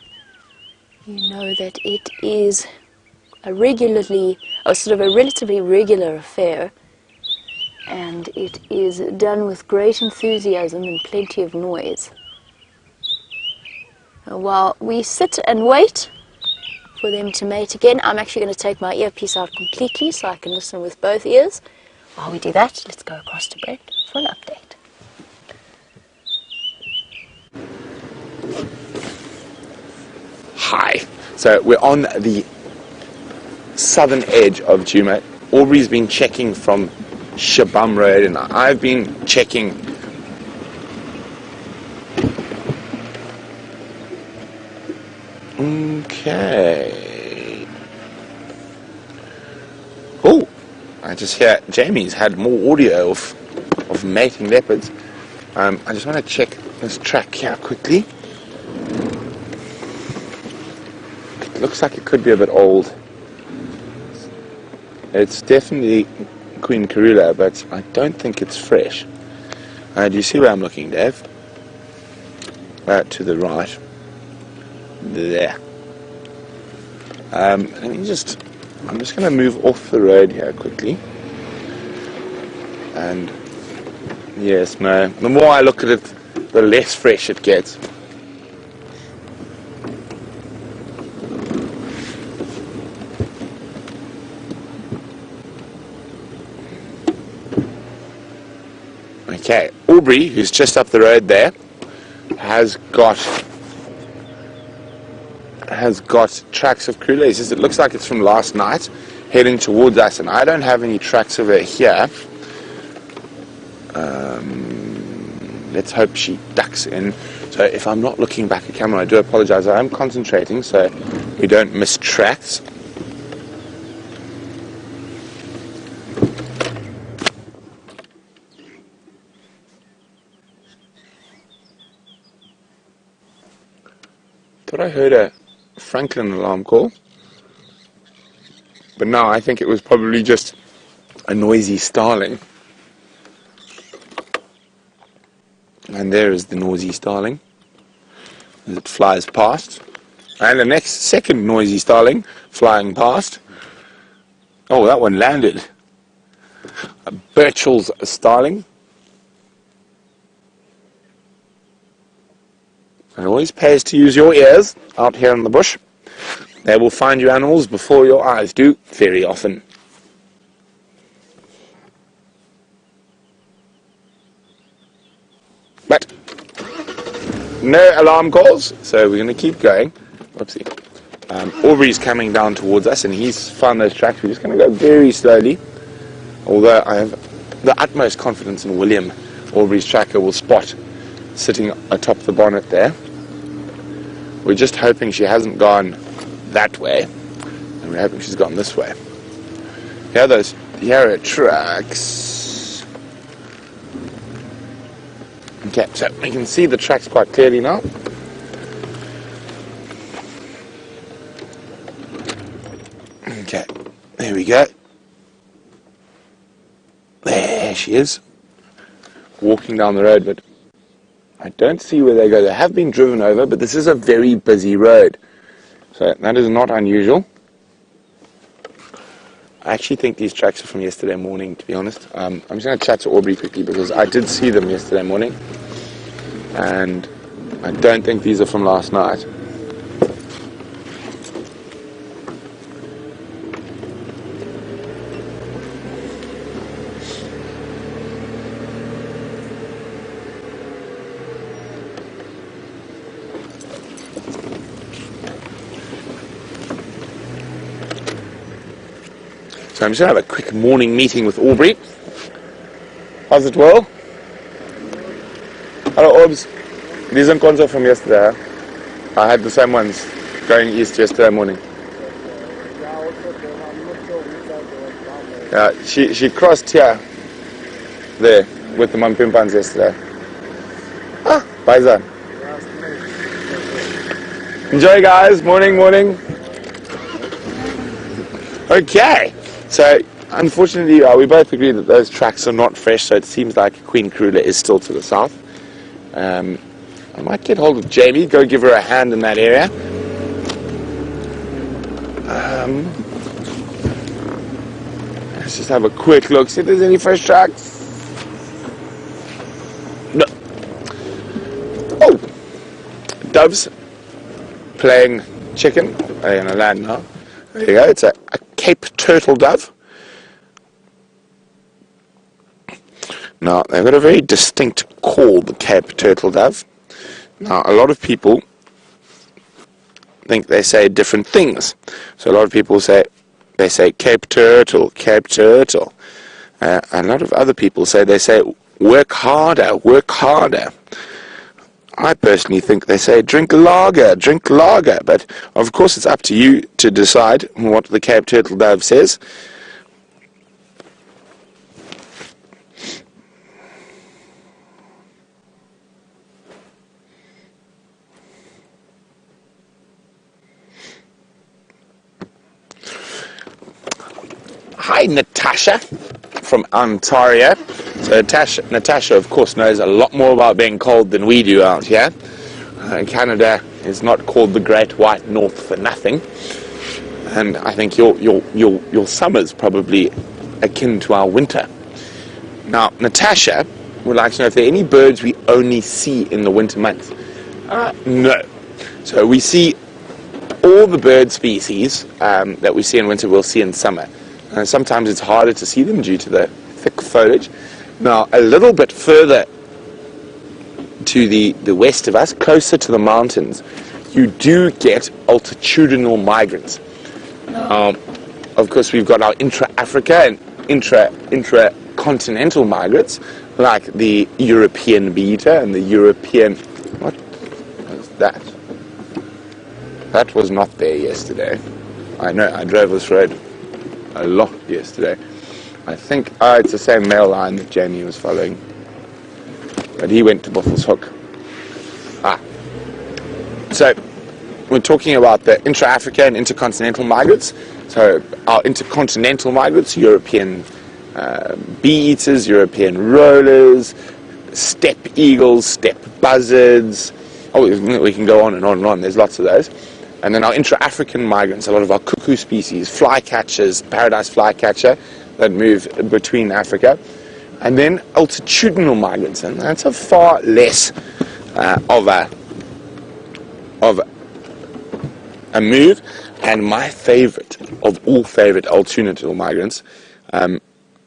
you know that it is a relatively regular affair, and it is done with great enthusiasm and plenty of noise. While we sit and wait for them to mate again, I'm actually going to take my earpiece out completely so I can listen with both ears. While we do that, let's go across to Brent for an update. Hi. So we're on the southern edge of Djuma. Aubrey's been checking from Shabam Road, and I've been checking okay. Oh, I just hear Jamie's had more audio of mating leopards. I just want to check this track here quickly. It looks like it could be a bit old. It's definitely Queen Karula, but I don't think it's fresh. Do you see where I'm looking, Dave? To the right. There. I'm just going to move off the road here quickly. And yes, no. The more I look at it, the less fresh it gets. Okay, Aubrey, who's just up the road there, has got tracks of Karula. He says it looks like it's from last night, heading towards us, and I don't have any tracks of her here. Let's hope she ducks in. So if I'm not looking back at camera, I do apologize. I am concentrating so we don't miss tracks. Thought I heard a Franklin alarm call, but no, I think it was probably just a noisy starling. And there is the noisy starling as it flies past, and the second noisy starling flying past. Oh, that one landed. A Birchall's starling. It always pays to use your ears out here in the bush. They will find you animals before your eyes do, very often. But no alarm calls, so we're going to keep going. Whoopsie. Aubrey's coming down towards us, and he's found those tracks. We're just going to go very slowly, although I have the utmost confidence in William. Aubrey's tracker will spot sitting atop the bonnet there. We're just hoping she hasn't gone that way, and we're hoping she's gone this way. Here are tracks. Okay, so we can see the tracks quite clearly now. Okay, there we go. There she is, walking down the road, but I don't see where they go. They have been driven over, but this is a very busy road, so that is not unusual. I actually think these tracks are from yesterday morning, to be honest. I'm just going to chat to Aubrey quickly because I did see them yesterday morning, and I don't think these are from last night. So I'm just going to have a quick morning meeting with Aubrey. How's it, Will? Hello, Orbs. These aren't Konzo from yesterday. Huh? I had the same ones going east yesterday morning. Yeah, she crossed here, there, with the Mampimpans yesterday. Ah, Paisan. Enjoy, guys. Morning. Okay. So, unfortunately, we both agree that those tracks are not fresh, so it seems like Queen Karula is still to the south. I might get hold of Jamie, go give her a hand in that area. Let's just have a quick look, see if there's any fresh tracks. No. Oh! Doves playing chicken. They're going to land now. There you go, it's a Cape turtle dove. Now, they've got a very distinct call, the Cape turtle dove. Now, a lot of people think they say different things. So a lot of people say, they say Cape turtle. A lot of other people they say work harder. I personally think they say drink lager, but of course it's up to you to decide what the Cape turtle dove says. Hi, Natasha from Ontario. So Natasha, of course, knows a lot more about being cold than we do out here. Canada is not called the Great White North for nothing, and I think your summer's probably akin to our winter. Now, Natasha would like to know if there are any birds we only see in the winter months. No. So we see all the bird species that we see in winter, we'll see in summer. Sometimes it's harder to see them due to the thick foliage. Now, a little bit further to the west of us, closer to the mountains, you do get altitudinal migrants. Of course, we've got our intra-Africa and intra-continental migrants, like the European beta and the European... What was that? That was not there yesterday. I know, I drove this road a lot yesterday. I think it's the same mail line that Jamie was following, but he went to Buffelshoek. So we're talking about the intra-Africa and intercontinental migrants. So our intercontinental migrants, European bee-eaters, European rollers, steppe eagles, steppe buzzards. Oh, we can go on and on and on. There's lots of those. And then our intra-African migrants, a lot of our cuckoo species, flycatchers, paradise flycatcher, that move between Africa. And then altitudinal migrants, and that's a far less of a move. And my favorite of all favorite altitudinal migrants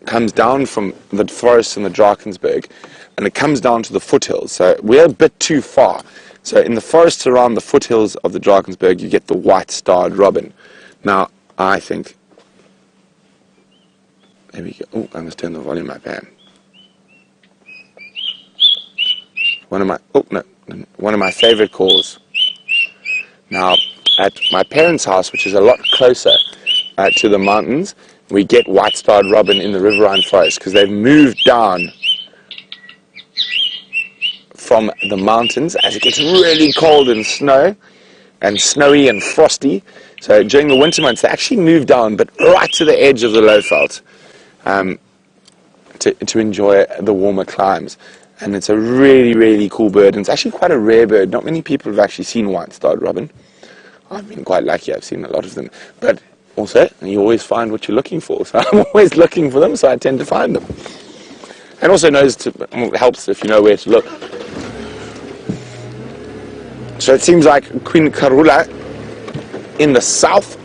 comes down from the forests in the Drakensberg, and it comes down to the foothills. So we're a bit too far. So in the forests around the foothills of the Drakensberg, you get the white-starred robin. Now, I think... There we go. Oh, I must turn the volume up here. One of my favorite calls. Now, at my parents' house, which is a lot closer to the mountains, we get white-starred robin in the riverine forest because they've moved down from the mountains as it gets really cold and snowy and frosty. So during the winter months, they actually move down, but right to the edge of the lowveld to enjoy the warmer climes. And it's a really, really cool bird, and it's actually quite a rare bird. Not many people have actually seen white-starred robin. I've been quite lucky, I've seen a lot of them. But also, you always find what you're looking for. So I'm always looking for them, so I tend to find them. And also it helps if you know where to look. So it seems like Queen Karula in the south.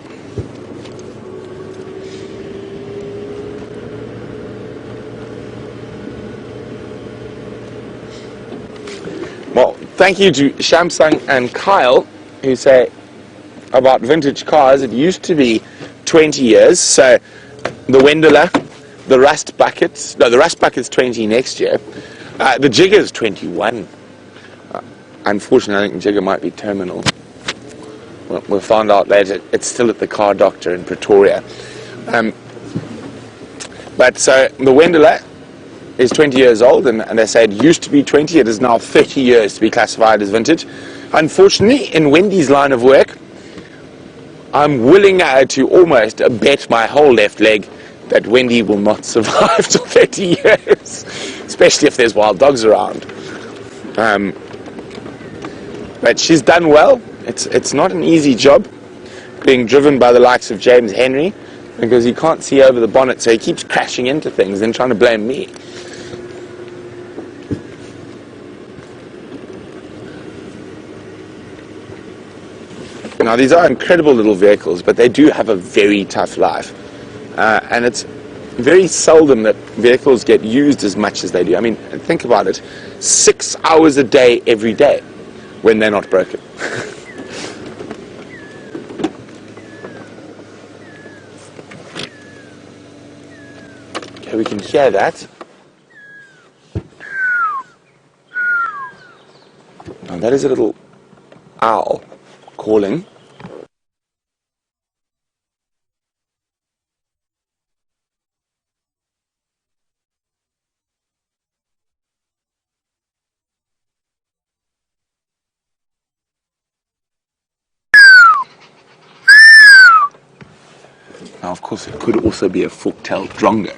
Well, thank you to Shamsung and Kyle, who say about vintage cars, it used to be 20 years. So the Wendler, the Rust Bucket's 20 next year. The Jigger's 21. Unfortunately, I think Jigger might be terminal. We'll find out later. It's still at the car doctor in Pretoria. But so the Wendler is 20 years old, and they say it used to be 20. It is now 30 years to be classified as vintage. Unfortunately, in Wendy's line of work, I'm willing to almost bet my whole left leg that Wendy will not survive till 30 years, especially if there's wild dogs around. But she's done well. It's not an easy job being driven by the likes of James Henry, because he can't see over the bonnet, so he keeps crashing into things and trying to blame me. Now, these are incredible little vehicles, but they do have a very tough life. And it's very seldom that vehicles get used as much as they do. I mean, think about it. 6 hours a day, every day, when they're not broken. Okay, we can hear that. Now, that is a little owl calling. Now, of course, it could also be a fork-tailed drongo.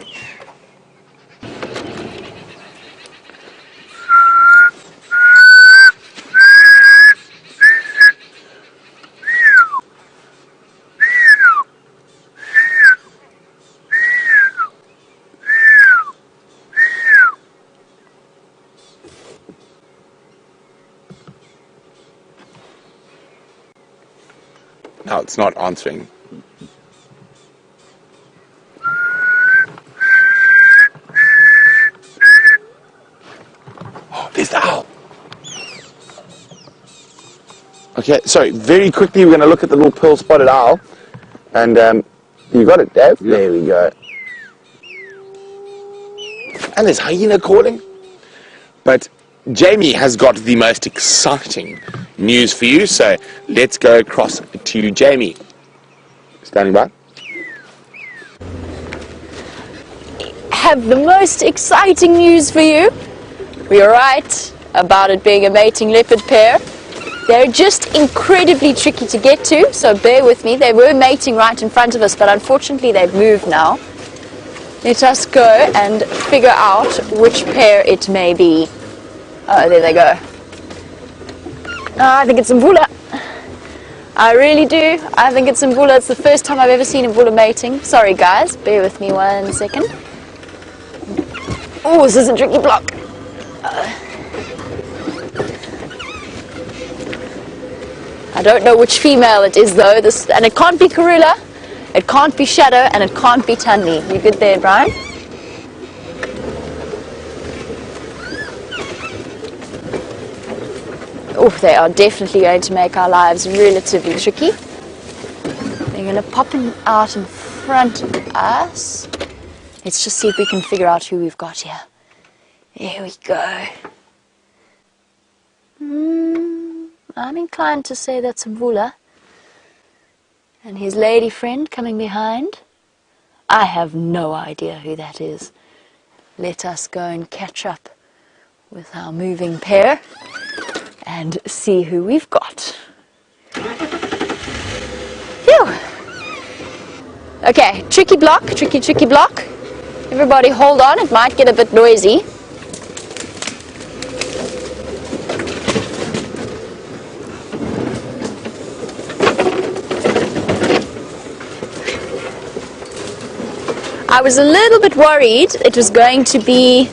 Now, it's not answering. There's the owl. Okay, so very quickly we're going to look at the little pearl-spotted owl. And you got it, Dave? Yeah. There we go. And there's hyena calling. But Jamie has got the most exciting news for you, so let's go across to Jamie. Standing by. Have the most exciting news for you. We are right about it being a mating leopard pair. They're just incredibly tricky to get to, so bear with me. They were mating right in front of us, but unfortunately they've moved now. Let us go and figure out which pair it may be. Oh, there they go. I think it's Mvula. I really do. I think it's Mvula. It's the first time I've ever seen Mvula mating. Sorry guys, bear with me 1 second. Oh, this is a tricky block. I don't know which female it is though, and it can't be Karula, it can't be Shadow, and it can't be Tanvi. You good there, Brian? Oh, they are definitely going to make our lives relatively tricky. They're going to pop out in front of us. Let's just see if we can figure out who we've got here. Here we go. I'm inclined to say that's Mvula. And his lady friend coming behind. I have no idea who that is. Let us go and catch up with our moving pair and see who we've got. Phew. Okay, tricky block, tricky block. Everybody hold on, it might get a bit noisy. I was a little bit worried it was going to be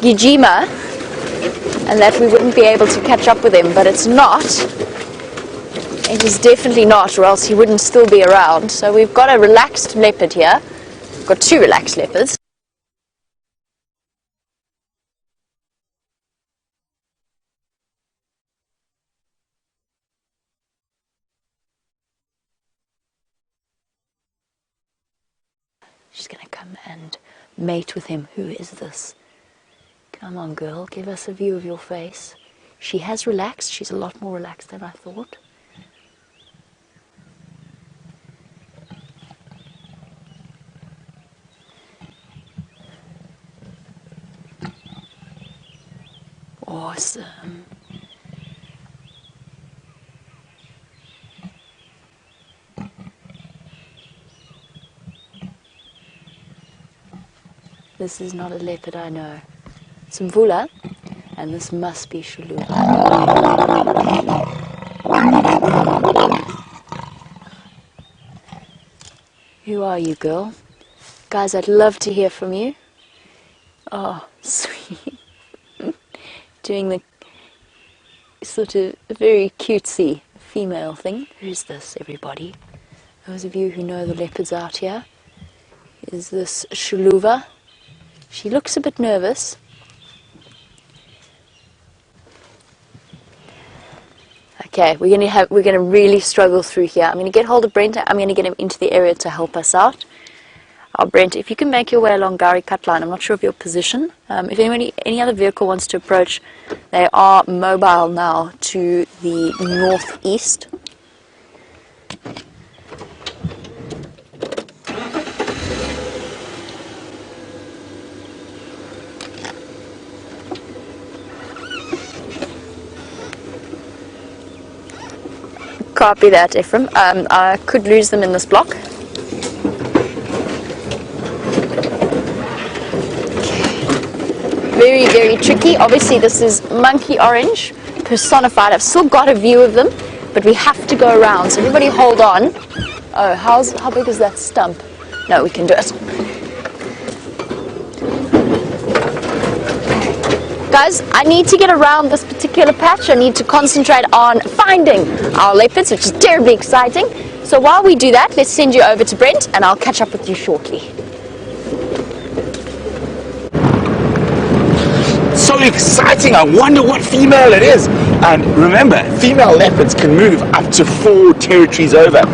Djuma and that we wouldn't be able to catch up with him, but it's not. It is definitely not, or else he wouldn't still be around. So we've got a relaxed leopard here. We've got two relaxed leopards. She's going to come and mate with him. Who is this? Come on, girl, give us a view of your face. She has relaxed. She's a lot more relaxed than I thought. Awesome. This is not a leopard, I know. It's Mvula, and this must be Xiluva. Who are you, girl? Guys, I'd love to hear from you. Oh, sweet. Doing the sort of very cutesy female thing. Who's this, everybody? Those of you who know the leopards out here. Is this Xiluva? She looks a bit nervous. Okay, we're gonna really struggle through here. I'm gonna get hold of Brent. I'm gonna get him into the area to help us out. Brent, if you can make your way along Gari Cut Line, I'm not sure of your position. If any other vehicle wants to approach, they are mobile now to the northeast. Copy that, Ephraim. I could lose them in this block. Very, very tricky. Obviously, this is monkey orange personified. I've still got a view of them, but we have to go around. So everybody hold on. Oh, how big is that stump? No, we can do it. Guys, I need to get around this particular patch. I need to concentrate on finding our leopards, which is terribly exciting. So while we do that, let's send you over to Brent, and I'll catch up with you shortly. So exciting! I wonder what female it is. And remember, female leopards can move up to 4 territories over.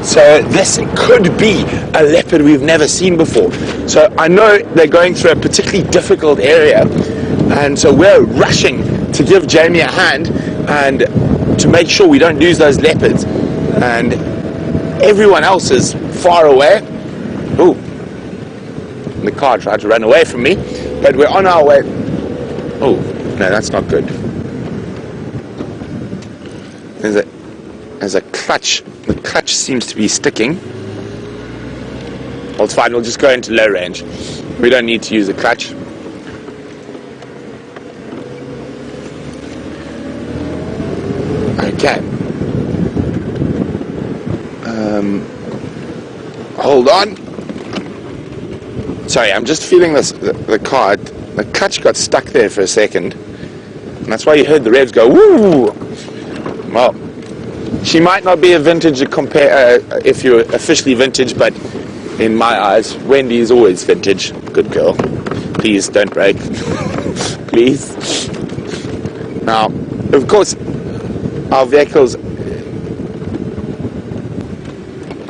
So this could be a leopard we've never seen before. So I know they're going through a particularly difficult area, and so we're rushing to give Jamie a hand and to make sure we don't lose those leopards. And everyone else is far away. Oh, the car tried to run away from me, but we're on our way. Oh, no, that's not good. There's a clutch. The clutch seems to be sticking. Well, it's fine. We'll just go into low range. We don't need to use the clutch. Okay. Hold on. Sorry, I'm just feeling this. The car. The clutch got stuck there for a second, and that's why you heard the revs go woo. Well, she might not be a vintage if you're officially vintage, but in my eyes, Wendy is always vintage. Good girl. Please don't break. Please. Now, of course, our vehicles.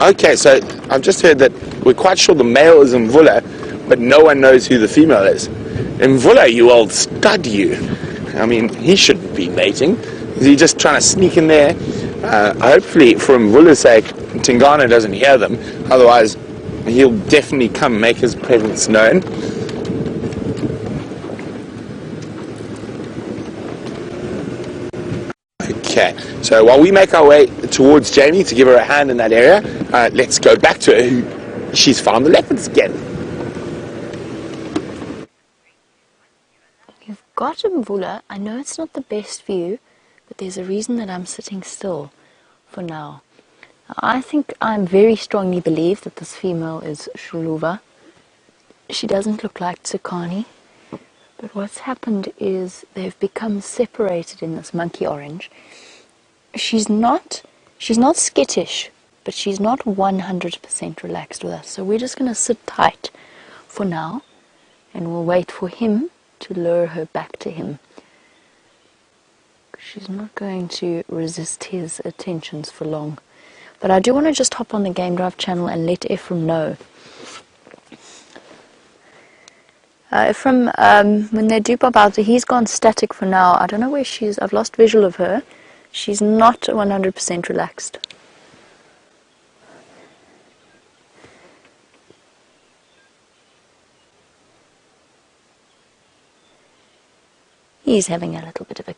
Okay, so I've just heard that we're quite sure the male is Mvula, but no one knows who the female is. Mvula, you old stud, you. I mean, he shouldn't be mating. Is he just trying to sneak in there? Hopefully, for Mvula's sake, Tingana doesn't hear them. Otherwise, he'll definitely come make his presence known. Okay, so while we make our way towards Jamie to give her a hand in that area, let's go back to her. She's found the leopards again. You've got Mvula. I know it's not the best view, but there's a reason that I'm sitting still for now. I think I very strongly believe that this female is Xiluva. She doesn't look like Tsakani, but what's happened is they've become separated in this monkey orange. She's not skittish, but she's not 100% relaxed with us. So we're just going to sit tight for now, and we'll wait for him to lure her back to him. She's not going to resist his attentions for long. But I do want to just hop on the Game Drive channel and let Ephraim know. Ephraim, when they do pop out, he's gone static for now. I don't know where she is. I've lost visual of her. She's not 100% relaxed. He's having a little bit of a...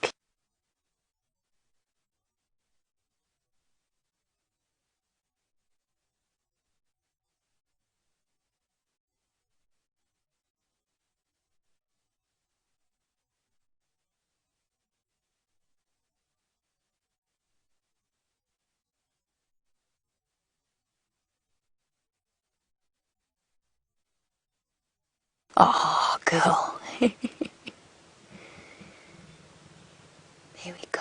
Oh, girl. There we go.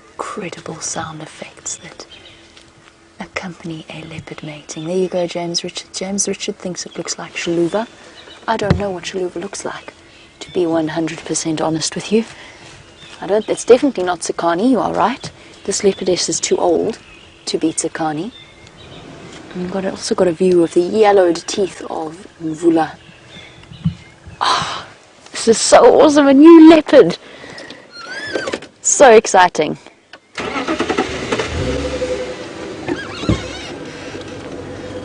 Incredible sound effects that accompany a leopard mating. There you go, James Richard. James Richard thinks it looks like Xiluva. I don't know what Xiluva looks like, to be 100% honest with you. It's definitely not Tsakani, you are right. This leopardess is too old to be Tsakani. And you've also got a view of the yellowed teeth of Mvula. Oh, this is so awesome, a new leopard. So exciting.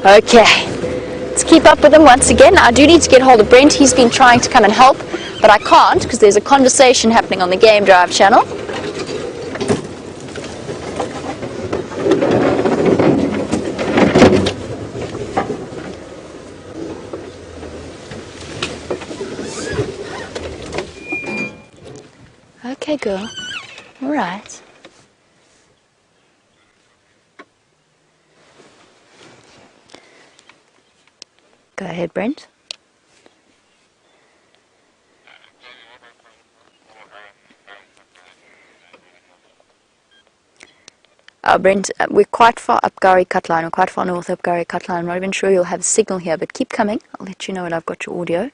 Okay, let's keep up with him once again. I do need to get hold of Brent. He's been trying to come and help, but I can't because there's a conversation happening on the Game Drive channel. Okay, girl. All right. Go ahead, Brent. Brent, we're quite far up Gowrie Cutline. We're quite far north up Gowrie Cutline. I'm not even sure you'll have a signal here, but keep coming. I'll let you know when I've got your audio.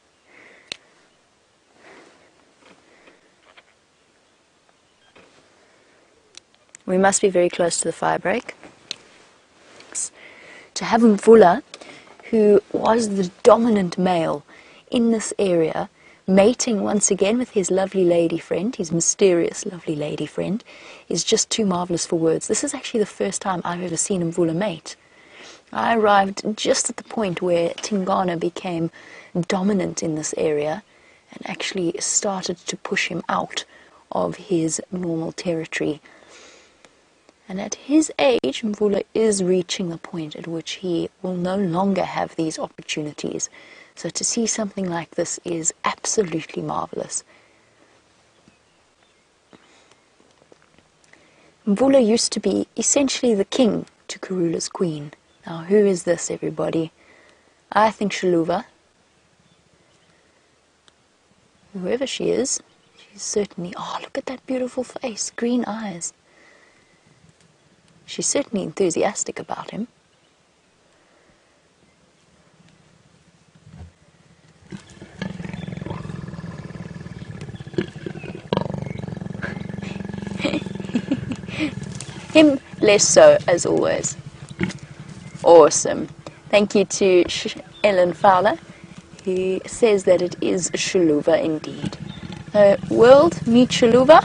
We must be very close to the fire break. To have Mvula, who was the dominant male in this area, mating once again with his lovely lady friend, his mysterious lovely lady friend, is just too marvelous for words. This is actually the first time I've ever seen Mvula mate. I arrived just at the point where Tingana became dominant in this area and actually started to push him out of his normal territory. And at his age, Mvula is reaching the point at which he will no longer have these opportunities. So to see something like this is absolutely marvelous. Mvula used to be essentially the king to Karula's queen. Now, who is this, everybody? I think Xiluva. Whoever she is, she's certainly... Oh, look at that beautiful face, green eyes. She's certainly enthusiastic about him. Him less so, as always. Awesome. Thank you to Ellen Fowler, who says that it is Xiluva indeed. World, meet Xiluva.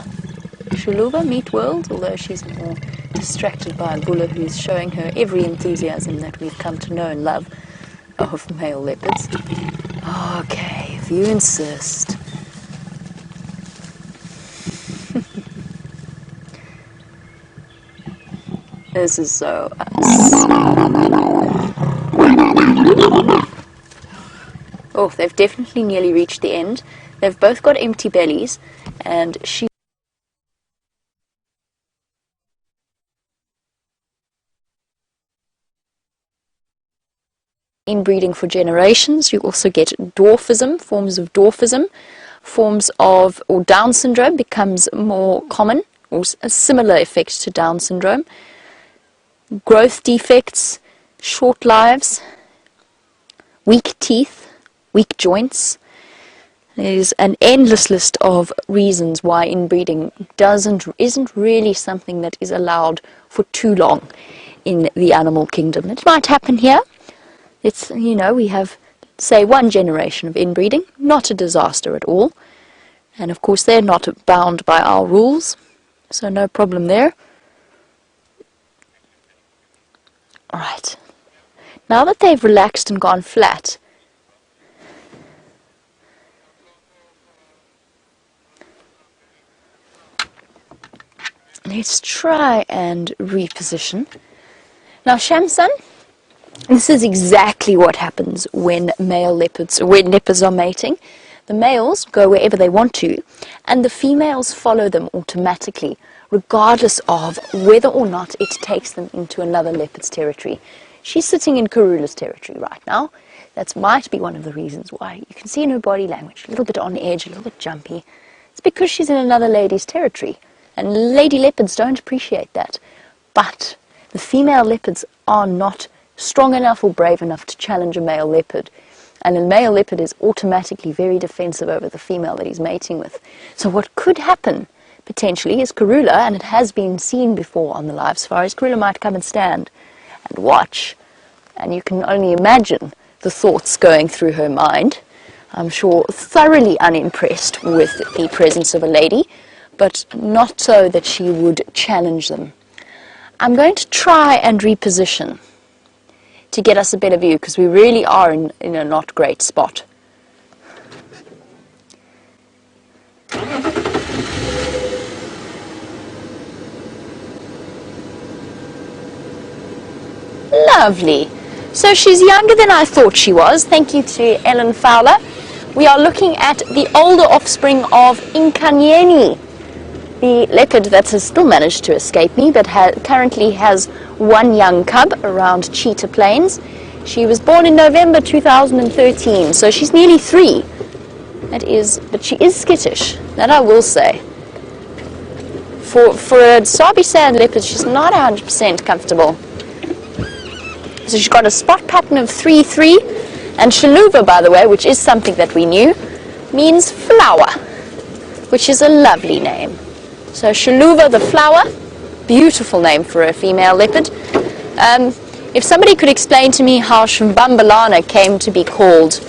Xiluva, meet World, although she's more distracted by Mvula, who's showing her every enthusiasm that we've come to know and love of male leopards. Okay, if you insist. This is so Oh, they've definitely nearly reached the end. They've both got empty bellies, and she inbreeding for generations. You also get dwarfism, forms of, or Down syndrome becomes more common, or a similar effect to Down syndrome. Growth defects, short lives, weak teeth, weak joints. There's an endless list of reasons why inbreeding isn't really something that is allowed for too long in the animal kingdom. It might happen here. It's, we have, say, one generation of inbreeding, not a disaster at all. And of course they're not bound by our rules, so no problem there. Alright, now that they've relaxed and gone flat, let's try and reposition. Now Shamsun, this is exactly what happens when leopards are mating. The males go wherever they want to, and the females follow them automatically, regardless of whether or not it takes them into another leopard's territory. She's sitting in Karula's territory right now. That might be one of the reasons why. You can see in her body language, a little bit on edge, a little bit jumpy. It's because she's in another lady's territory, and lady leopards don't appreciate that. But the female leopards are not strong enough or brave enough to challenge a male leopard. And a male leopard is automatically very defensive over the female that he's mating with. So what could happen, potentially, is Karula, and it has been seen before on the live safaris, Karula might come and stand and watch. And you can only imagine the thoughts going through her mind. I'm sure thoroughly unimpressed with the presence of a lady, but not so that she would challenge them. I'm going to try and reposition to get us a better view, because we really are in a not great spot. Lovely. So she's younger than I thought she was. Thank you to Ellen Fowler. We are looking at the older offspring of Nkanyeni, the leopard that has still managed to escape me, that currently has one young cub around Cheetah Plains. She was born in November 2013, so she's nearly 3. But she is skittish, that I will say. For a Sabi sand leopard, she's not 100% comfortable. So she's got a spot pattern of 3-3, and Xiluva, by the way, which is something that we knew, means flower, which is a lovely name. So Xiluva the flower, beautiful name for a female leopard. If somebody could explain to me how Shambambalana came to be called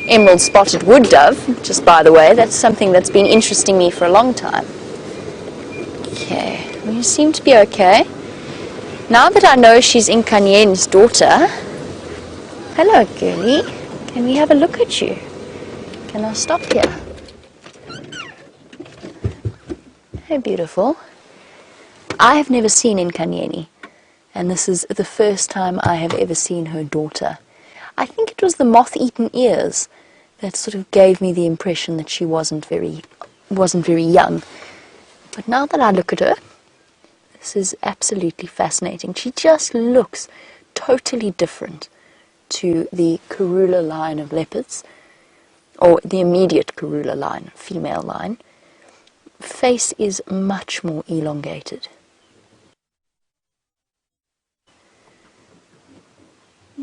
emerald spotted wood dove, just by the way, that's something that's been interesting me for a long time. Okay, well, you seem to be okay. Now that I know she's Nkanyeni's daughter, hello girlie, can we have a look at you? Can I stop here? Hey, beautiful. I have never seen Nkanyeni, and this is the first time I have ever seen her daughter. I think it was the moth-eaten ears that sort of gave me the impression that she wasn't very young. But now that I look at her, this is absolutely fascinating. She just looks totally different to the Karula line of leopards, or the immediate Karula line, female line. Face is much more elongated.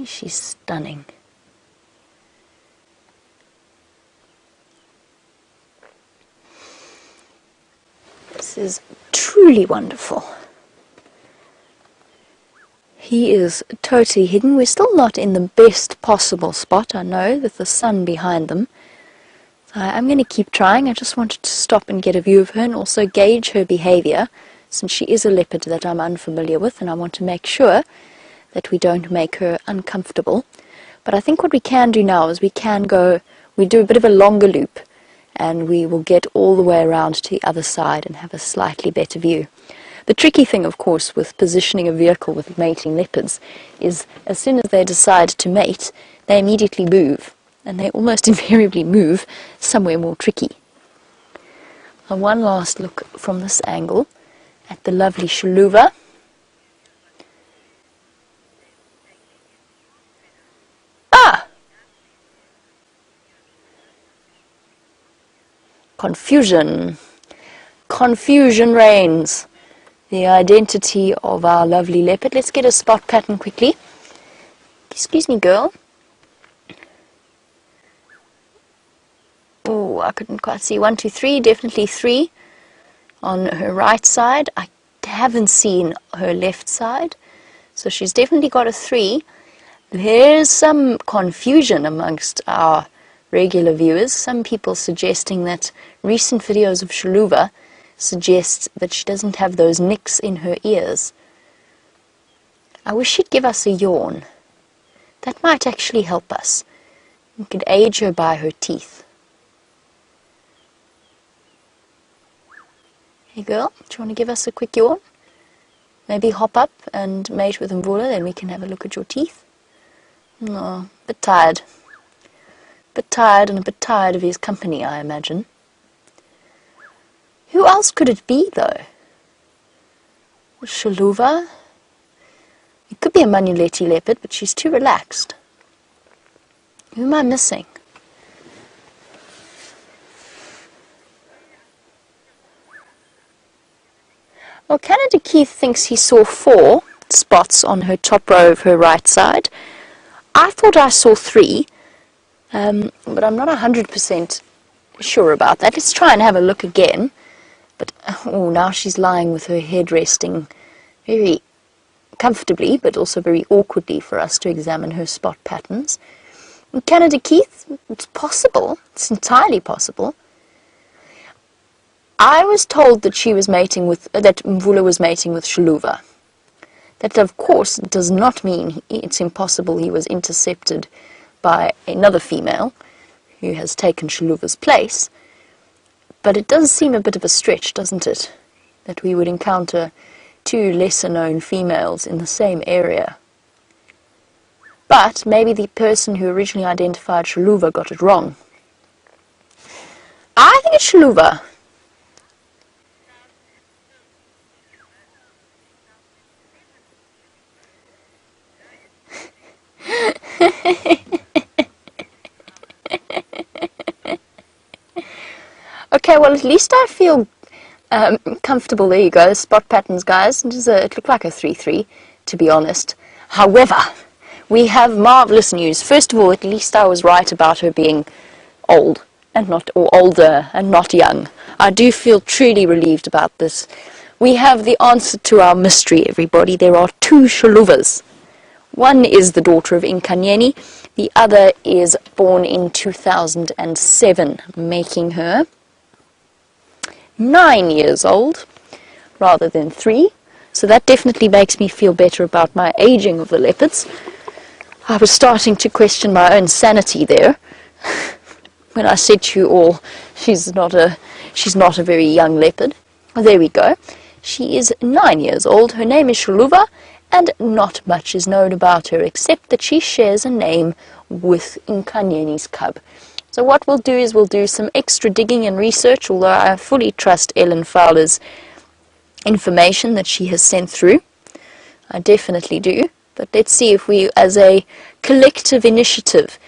She's stunning. This is truly wonderful. He is totally hidden. We're still not in the best possible spot, I know, with the sun behind them. I'm going to keep trying. I just wanted to stop and get a view of her and also gauge her behavior, since she is a leopard that I'm unfamiliar with, and I want to make sure that we don't make her uncomfortable. But I think what we can do now is we do a bit of a longer loop, and we will get all the way around to the other side and have a slightly better view. The tricky thing, of course, with positioning a vehicle with mating leopards is as soon as they decide to mate, they immediately move, and they almost invariably move somewhere more tricky. And one last look from this angle at the lovely Xiluva. Ah! Confusion. Confusion reigns. The identity of our lovely leopard. Let's get a spot pattern quickly. Excuse me, girl. Oh, I couldn't quite see. 1, 2, 3, definitely 3 on her right side. I haven't seen her left side, so she's definitely got a 3. There's some confusion amongst our regular viewers. Some people suggesting that recent videos of Xiluva suggest that she doesn't have those nicks in her ears. I wish she'd give us a yawn. That might actually help us. We could age her by her teeth. Hey girl, do you want to give us a quick yawn? Maybe hop up and mate with Mvula, then we can have a look at your teeth. No, a bit tired. Bit tired and a bit tired of his company, I imagine. Who else could it be, though? Xiluva? It could be a Manuleti leopard, but she's too relaxed. Who am I missing? Well, Canada Keith thinks he saw 4 spots on her top row of her right side. I thought I saw 3, but I'm not 100% sure about that. Let's try and have a look again. But, oh, now she's lying with her head resting very comfortably, but also very awkwardly for us to examine her spot patterns. In Canada Keith, it's possible. It's entirely possible. I was told that she was mating with, that Mvula was mating with Xiluva. That, of course, does not mean it's impossible he was intercepted by another female who has taken Xiluva's place. But it does seem a bit of a stretch, doesn't it, that we would encounter 2 lesser-known females in the same area. But maybe the person who originally identified Xiluva got it wrong. I think it's Xiluva. Okay, well, at least I feel comfortable. There you go, spot patterns, guys. It looked like a 3-3, to be honest. However, we have marvelous news. First of all, at least I was right about her being old and not, or older and not young. I do feel truly relieved about this. We have the answer to our mystery, everybody. There are 2 Xiluvas. One is the daughter of Nkanyeni, the other is born in 2007, making her 9 years old rather than 3. So that definitely makes me feel better about my aging of the leopards. I was starting to question my own sanity there when I said to you all, she's not a very young leopard. Well, there we go. She is 9 years old. Her name is Xiluva, and not much is known about her except that she shares a name with Nkanyeni's cub. So what we'll do is we'll do some extra digging and research, although I fully trust Ellen Fowler's information that she has sent through. I definitely do. But let's see if we, as a collective initiative,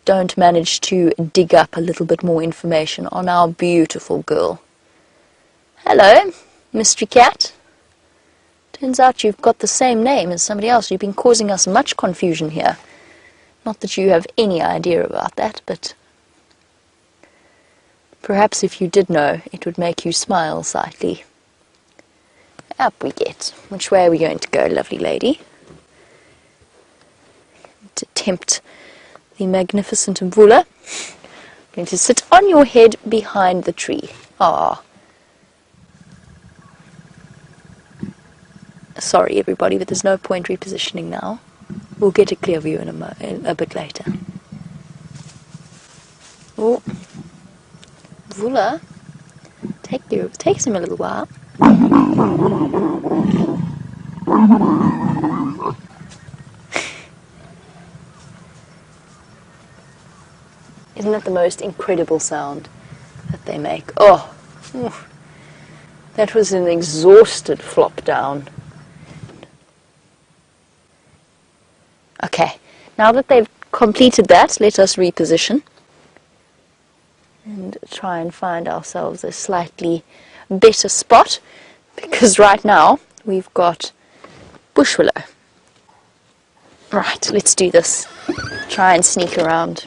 don't manage to dig up a little bit more information on our beautiful girl. Hello, Mystery Cat. Turns out you've got the same name as somebody else. You've been causing us much confusion here. Not that you have any idea about that, but perhaps if you did know, it would make you smile slightly. Up we get. Which way are we going to go, lovely lady? To tempt the magnificent Mvula. I'm going to sit on your head behind the tree. Ah. Sorry, everybody, but there's no point repositioning now. We'll get a clear view in a bit later. Oh, Mvula, takes him a little while. Isn't that the most incredible sound that they make? Oh, that was an exhausted flop down. Okay, now that they've completed that, let us reposition and try and find ourselves a slightly better spot, because right now we've got bush willow. Right, let's do this. Try and sneak around.